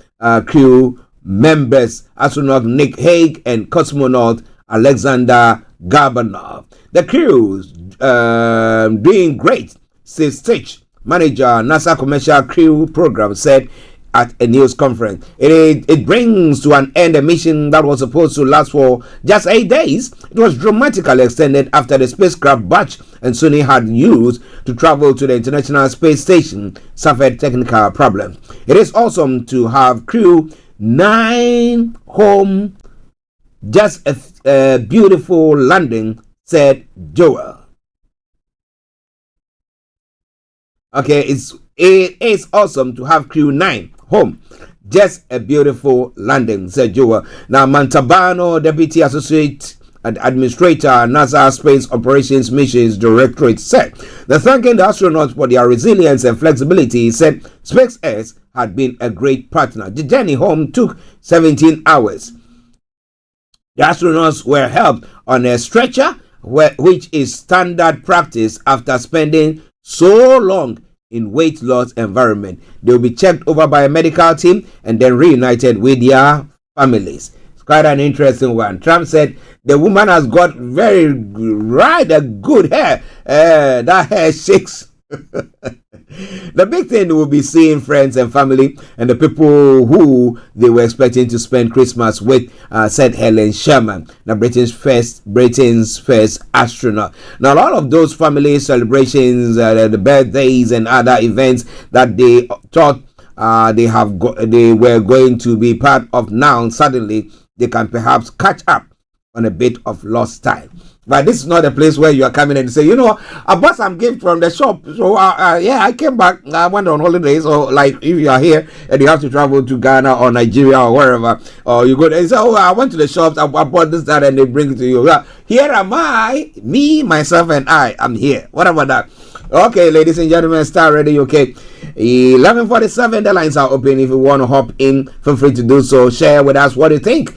crew members, astronaut Nick Hague and cosmonaut Alexander Garbanov. The crew's doing great, says Stitch, manager, NASA Commercial Crew Program, said at a news conference. It brings to an end a mission that was supposed to last for just 8 days. It was dramatically extended after the spacecraft Batch and Sony had used to travel to the International Space Station suffered technical problems. It is awesome to have crew 9 home. Just a beautiful landing, said Joel. Okay, it is awesome to have crew 9 home. Just a beautiful landing, said Joel. Now, Mantabano, Deputy Associate Administrator, NASA Space Operations Missions Directorate, said the thanking the astronauts for their resilience and flexibility. Said SpaceX had been a great partner. The journey home took 17 hours. The astronauts were helped on a stretcher, which is standard practice after spending so long in weight loss environment. They will be checked over by a medical team and then reunited with their families. It's quite an interesting one. Trump said the woman has got rather good hair. That hair shakes. The big thing will be seeing friends and family and the people who they were expecting to spend Christmas with, said Helen Sherman, the Britain's first astronaut. Now, a lot of those family celebrations, the birthdays and other events that they thought they were going to be part of now, suddenly they can perhaps catch up on a bit of lost time. But this is not a place where you are coming and say, you know, I bought some gift from the shop. So, yeah, I came back. I went on holidays. Or, like, if you are here and you have to travel to Ghana or Nigeria or wherever, or you go there and say, oh, I went to the shops. I bought this, that, and they bring it to you. Here am I, me, myself, and I am here. What about that? Okay, ladies and gentlemen, Starr Radio UK. 11:47, the lines are open. If you want to hop in, feel free to do so. Share with us what you think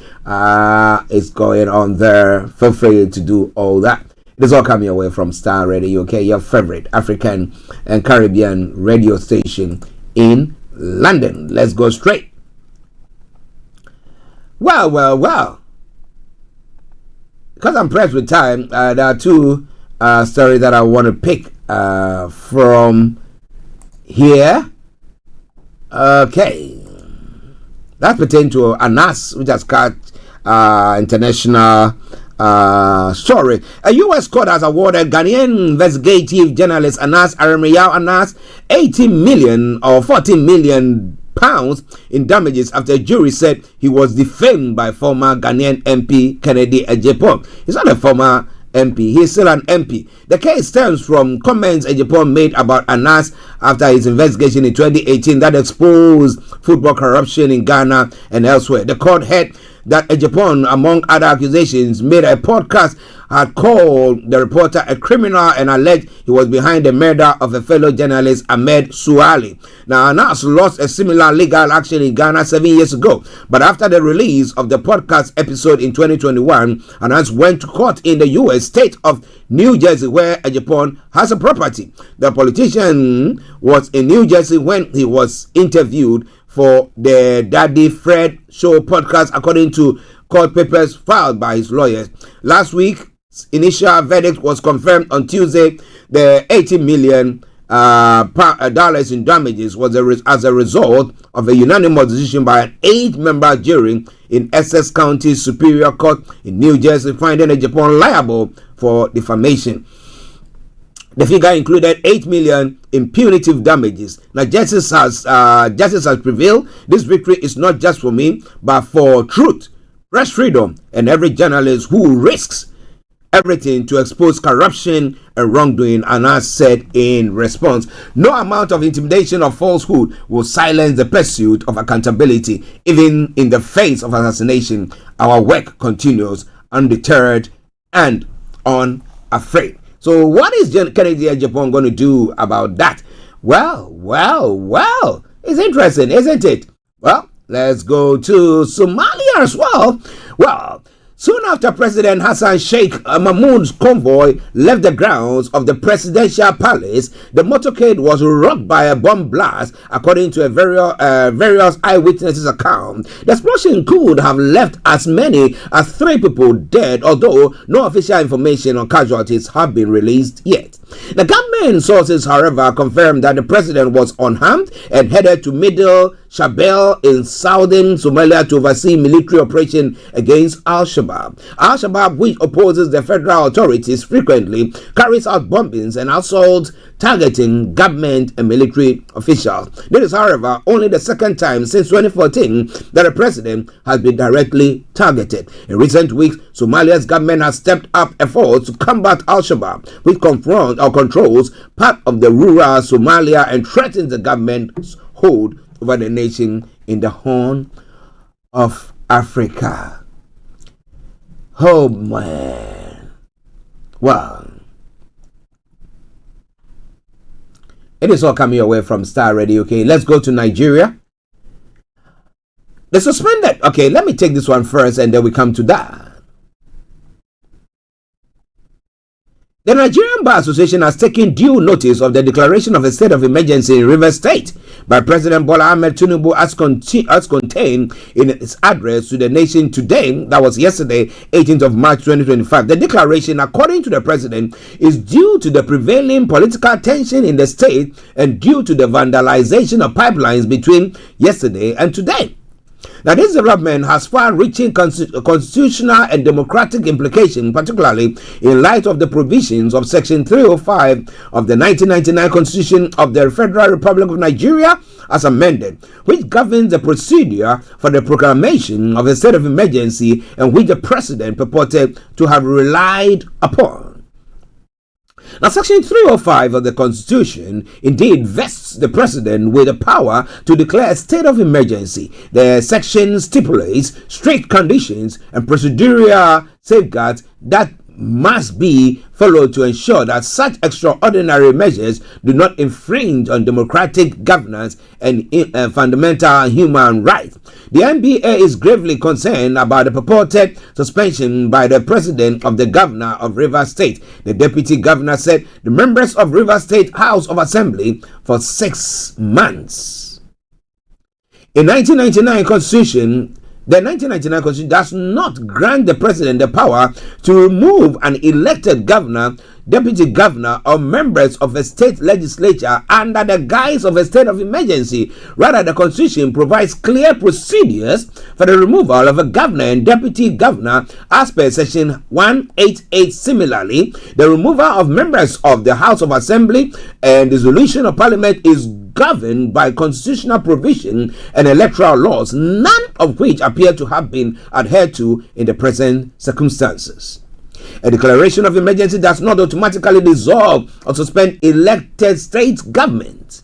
is going on there. Feel free to do all that. It is all coming away from Starr Radio UK, your favorite African and Caribbean radio station in London. Let's go straight. Well. Because I'm pressed with time, there are 2 stories that I want to pick from here. Okay, that pertains to Anas, which has caught international story. A U.S. court has awarded Ghanaian investigative journalist Anas Aremeyao Anas 18 million or 14 million pounds in damages after a jury said he was defamed by former Ghanaian MP Kennedy Ejepon. He's not a former MP, he is still an MP. The case stems from comments Ejepon made about Anas after his investigation in 2018 that exposed football corruption in Ghana and elsewhere. The court held that Ejepon, among other accusations, made a podcast, had called the reporter a criminal and alleged he was behind the murder of a fellow journalist, Ahmed Suali. Now, Anas lost a similar legal action in Ghana 7 years ago, but after the release of the podcast episode in 2021, Anas went to court in the U.S. state of New Jersey, where Ejepon has a property. The politician was in New Jersey when he was interviewed for the Daddy Fred Show podcast, according to court papers filed by his lawyers. Last week, initial verdict was confirmed on Tuesday. The $80 million dollars in damages was as a result of a unanimous decision by an 8-member jury in Essex County Superior Court in New Jersey, finding Ejepon liable for defamation. The figure included 8 million in punitive damages. Now, justice has prevailed. This victory is not just for me, but for truth, press freedom, and every journalist who risks everything to expose corruption and wrongdoing, and has said in response, no amount of intimidation or falsehood will silence the pursuit of accountability. Even in the face of assassination, our work continues undeterred and unafraid. So what is Kennedy Japan going to do about that? Well, it's interesting, isn't it? Well, let's go to Somalia as well. Well, soon after President Hassan Sheikh Mahmoud's convoy left the grounds of the presidential palace, the motorcade was rocked by a bomb blast, according to a various eyewitnesses' account. The explosion could have left as many as 3 people dead, although no official information on casualties have been released yet. The government sources, however, confirmed that the president was unharmed and headed to Middle Shabelle in southern Somalia to oversee military operation against Al-Shabaab. Al-Shabaab, which opposes the federal authorities, frequently carries out bombings and assaults targeting government and military officials. This is, however, only the second time since 2014 that a president has been directly targeted. In recent weeks, Somalia's government has stepped up efforts to combat Al-Shabaab, which controls part of the rural Somalia and threatens the government's hold over the nation in the Horn of Africa. Oh man. Well, it is all coming your way from Starr Radio. Okay, let's go to Nigeria. The suspended. Okay, let me take this one first and then we come to that. The Nigerian Bar Association has taken due notice of the declaration of a state of emergency in Rivers State by President Bola Ahmed Tinubu as contained in its address to the nation today, that was yesterday, 18th of March 2025. The declaration, according to the president, is due to the prevailing political tension in the state and due to the vandalization of pipelines between yesterday and today. Now, this development has far-reaching constitutional and democratic implications, particularly in light of the provisions of Section 305 of the 1999 Constitution of the Federal Republic of Nigeria, as amended, which governs the procedure for the proclamation of a state of emergency and which the president purported to have relied upon. Now, Section 305 of the Constitution indeed vests the President with the power to declare a state of emergency. The section stipulates strict conditions and procedural safeguards that must be followed to ensure that such extraordinary measures do not infringe on democratic governance and fundamental human rights. The NBA is gravely concerned about the purported suspension by the president of the governor of Rivers State. The deputy governor said the members of Rivers State House of Assembly for 6 months. In 1999 Constitution, the 1999 Constitution does not grant the president the power to remove an elected governor, deputy governor, or members of a state legislature under the guise of a state of emergency. Rather, the Constitution provides clear procedures for the removal of a governor and deputy governor as per Section 188. Similarly, the removal of members of the House of Assembly and dissolution of Parliament is governed by constitutional provision and electoral laws, none of which appear to have been adhered to in the present circumstances. A declaration of emergency does not automatically dissolve or suspend elected state government.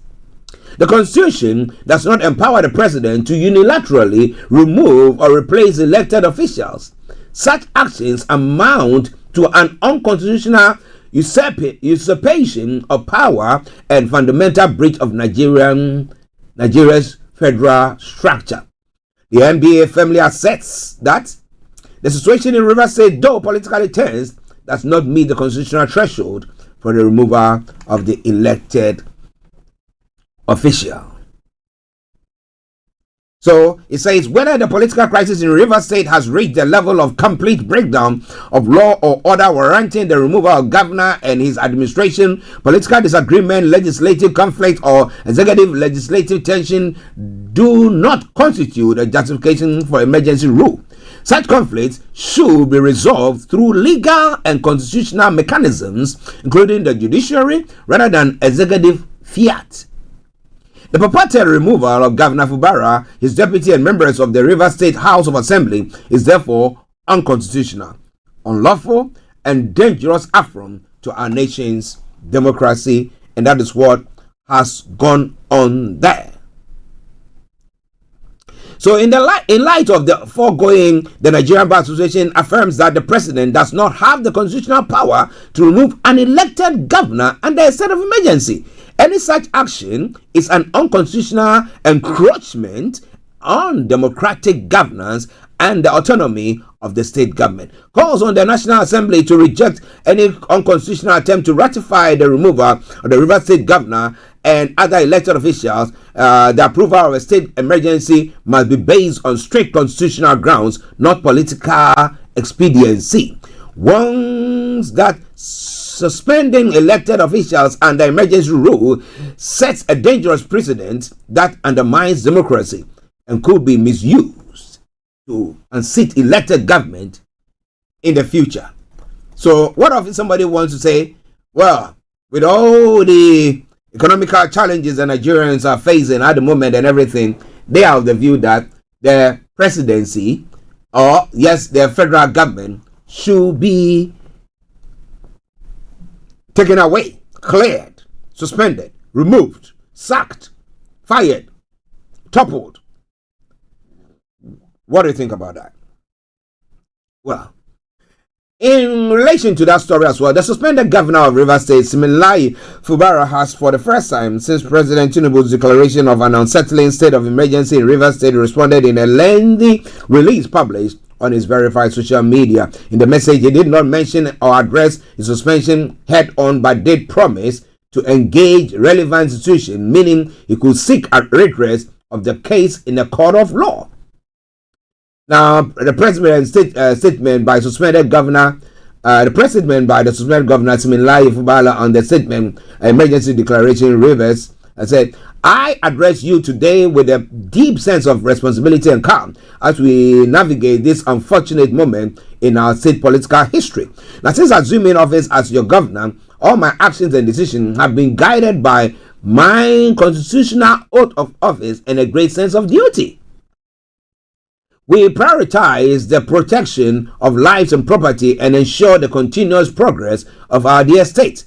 The Constitution does not empower the president to unilaterally remove or replace elected officials. Such actions amount to an unconstitutional usurpation of power and fundamental breach of Nigeria's federal structure. The NBA firmly asserts that the situation in Rivers State, though politically tense, does not meet the constitutional threshold for the removal of the elected official. So it says whether the political crisis in Rivers State has reached the level of complete breakdown of law or order warranting the removal of governor and his administration, political disagreement, legislative conflict, or executive legislative tension do not constitute a justification for emergency rule. Such conflicts should be resolved through legal and constitutional mechanisms, including the judiciary, rather than executive fiat. The purported removal of Governor Fubara, his deputy, and members of the Rivers State House of Assembly is therefore unconstitutional, unlawful, and dangerous affront to our nation's democracy, and that is what has gone on there. So in light of the foregoing, the Nigerian Bar Association affirms that the president does not have the constitutional power to remove an elected governor under a state of emergency. Any such action is an unconstitutional encroachment on democratic governance and the autonomy of the state government. Calls on the National Assembly to reject any unconstitutional attempt to ratify the removal of the Rivers State governor and other elected officials. The approval of a state emergency must be based on strict constitutional grounds, not political expediency. Once that suspending elected officials under emergency rule sets a dangerous precedent that undermines democracy and could be misused to unseat elected government in the future. So what if somebody wants to say, well, with all the economical challenges that Nigerians are facing at the moment and everything, they are of the view that the presidency, or yes, the federal government, should be taken away, cleared, suspended, removed, sacked, fired, toppled. What do you think about that? Well, in relation to that story as well, the suspended governor of Rivers State, Siminalayi Fubara, has for the first time since President Tinubu's declaration of an unsettling state of emergency in Rivers State responded in a lengthy release published on his verified social media. In the message, he did not mention or address his suspension head on, but did promise to engage relevant institutions, meaning he could seek a redress of the case in a court of law. Now, the president's statement by the suspended governor Siminalayi Fubara on the statement emergency declaration in Rivers said, I address you today with a deep sense of responsibility and calm as we navigate this unfortunate moment in our state political history. Now, since assuming office as your governor, all my actions and decisions have been guided by my constitutional oath of office and a great sense of duty. We prioritize the protection of lives and property and ensure the continuous progress of our dear state.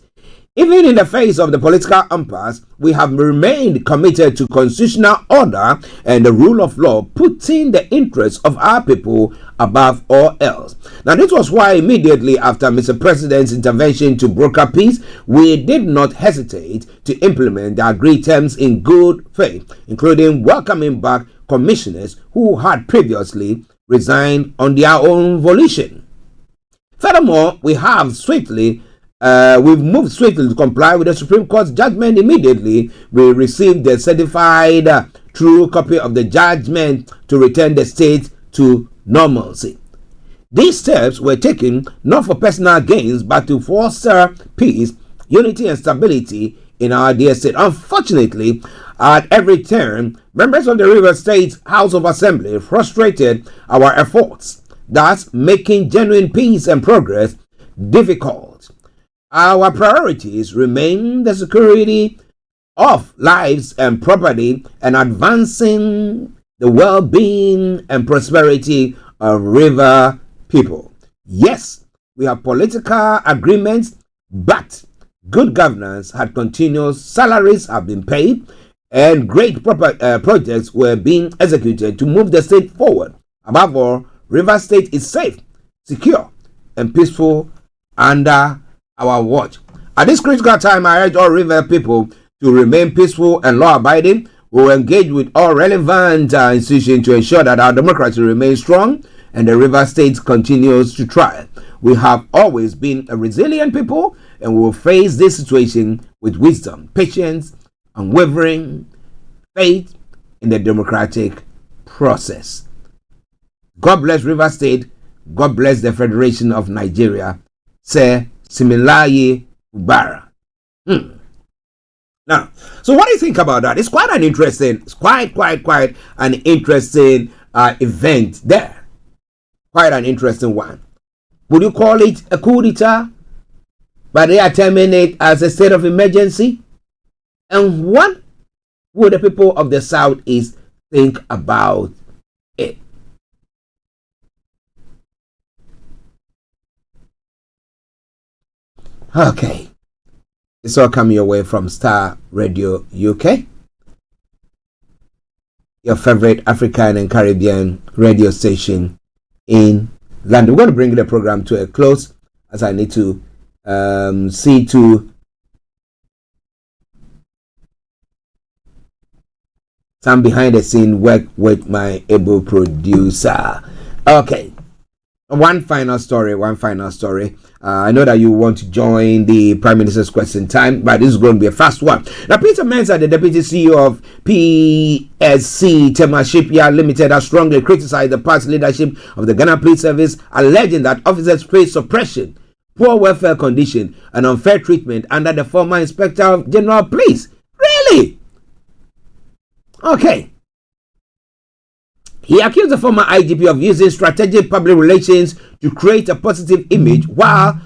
Even in the face of the political impasse, we have remained committed to constitutional order and the rule of law, putting the interests of our people above all else. Now, this was why immediately after Mr. President's intervention to broker peace, we did not hesitate to implement the agreed terms in good faith, including welcoming back commissioners who had previously resigned on their own volition. Furthermore, we've moved swiftly to comply with the Supreme Court's judgment. Immediately, we received the certified true copy of the judgment to return the state to normalcy. These steps were taken not for personal gains, but to foster peace, unity, and stability in our dear state. Unfortunately, at every turn, members of the River State House of Assembly frustrated our efforts, thus making genuine peace and progress difficult. Our priorities remain the security of lives and property and advancing the well-being and prosperity of river people. Yes, we have political agreements, but good governance had continued, salaries have been paid, and great projects were being executed to move the state forward. Above all, River State is safe, secure, and peaceful under our watch. At this critical time, I urge all river people to remain peaceful and law-abiding. We will engage with all relevant institutions to ensure that our democracy remains strong and the River State continues to thrive. We have always been a resilient people, and we will face this situation with wisdom, patience, unwavering faith in the democratic process. God bless River State. God bless the Federation of Nigeria. Say Siminalayi Fubara. Now, so what do you think about that? It's quite an interesting, an interesting event there. Quite an interesting one. Would you call it a coup d'etat? But they are terming it as a state of emergency? And what would the people of the Southeast think about it? Okay. It's all coming your way from Starr Radio UK, your favorite African and Caribbean radio station in London. We're going to bring the program to a close as I need to see to some behind the scene work with my able producer. Okay. One final story. I know that you want to join the Prime Minister's question time, but this is going to be a fast one. Now, Peter Mensah, the Deputy CEO of PSC Tema Shipyard Limited, has strongly criticized the past leadership of the Ghana Police Service, alleging that officers face suppression, poor welfare condition, and unfair treatment under the former Inspector General of Police. Really? Okay. He accused the former IGP of using strategic public relations to create a positive image, while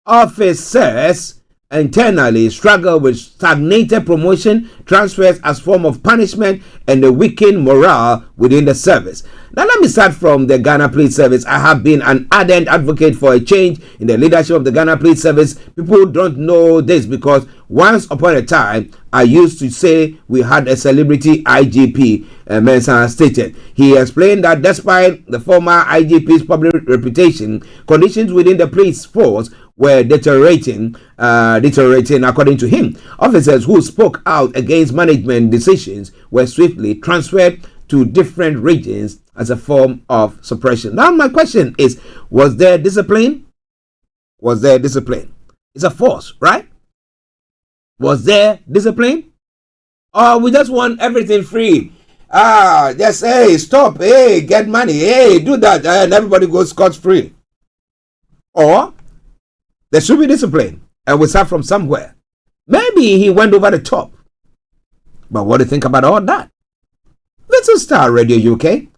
officers internally struggle with stagnated promotion, transfers as form of punishment, and a weakened morale within the service. Now, let me start from the Ghana Police Service. I have been an ardent advocate for a change in the leadership of the Ghana Police Service. People don't know this because once upon a time, I used to say we had a celebrity IGP, Mensah stated. He explained that despite the former IGP's public reputation, conditions within the police force were deteriorating according to him. Officers who spoke out against management decisions were swiftly transferred to different regions as a form of suppression. Now my question is, was there discipline? It's a force, right? Was there discipline? Or we just want everything free? Just, hey, stop, hey, get money, hey, do that, and everybody goes scot-free. Or there should be discipline, and we start from somewhere. Maybe he went over the top. But what do you think about all that? This is Starr Radio UK, and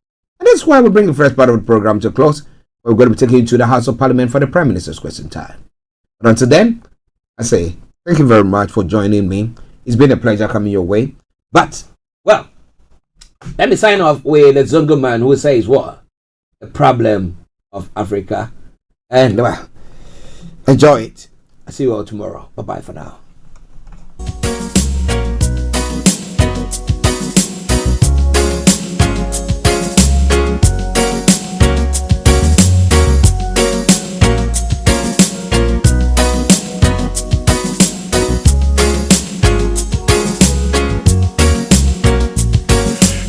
that's why we bring the first part of the program to a close. We're going to be taking you to the House of Parliament for the Prime Minister's question time. But until then, I say thank you very much for joining me. It's been a pleasure coming your way. But, well, let me sign off with a Zongo man who says what? The problem of Africa. And, well, enjoy it. I'll see you all tomorrow. Bye-bye for now.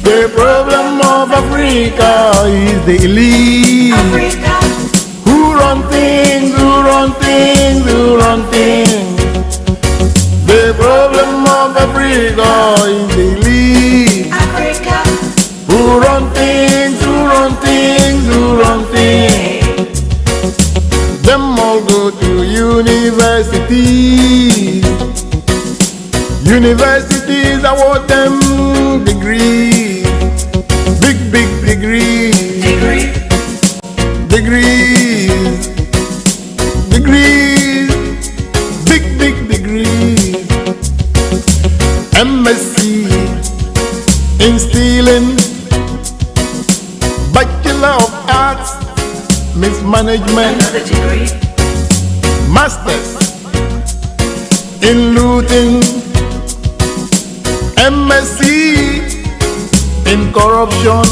The problem of Africa is the elite. Africa. Who run things. The problem of Africa is the elite. Africa. Who run things. Them all go to universities. Universities award them degrees. Big degrees. Big degrees. MSc in stealing. Bachelor of Arts, mismanagement. Another degree. Masters in looting. MSc in corruption.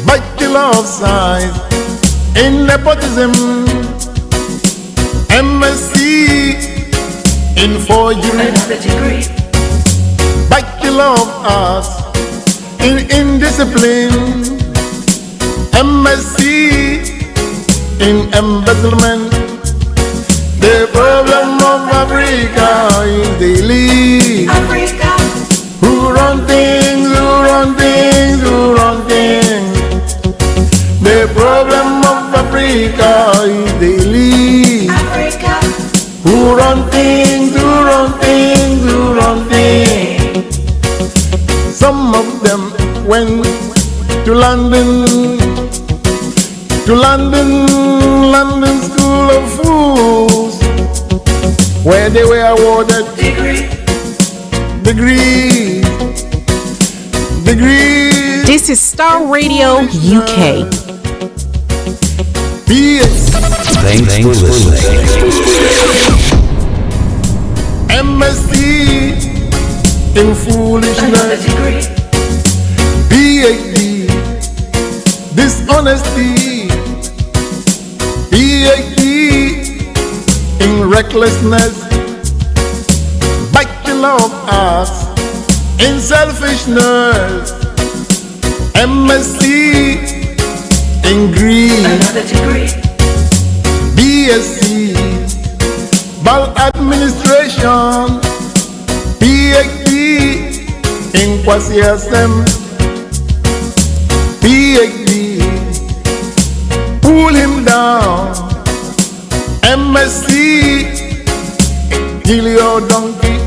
Bachelor of Science in nepotism. MSc in forgery. Another degree. Bachelor of Arts in indiscipline. MSc in embezzlement. The problem of Africa is the elite. Africa. Who run things. The problem of Africa is the elite. Africa. Who run things. Some of them went to London London School of Fools, where they were awarded degrees. This is Starr Radio UK. Yes. Thanks for listening. MSc in foolishness, PhD dishonesty, PhD in recklessness, Bachelor of Arts in selfishness, MSc in greed, BSc maladministration, PhD in quasi-SM, PhD pull him down, MSc kill your donkey,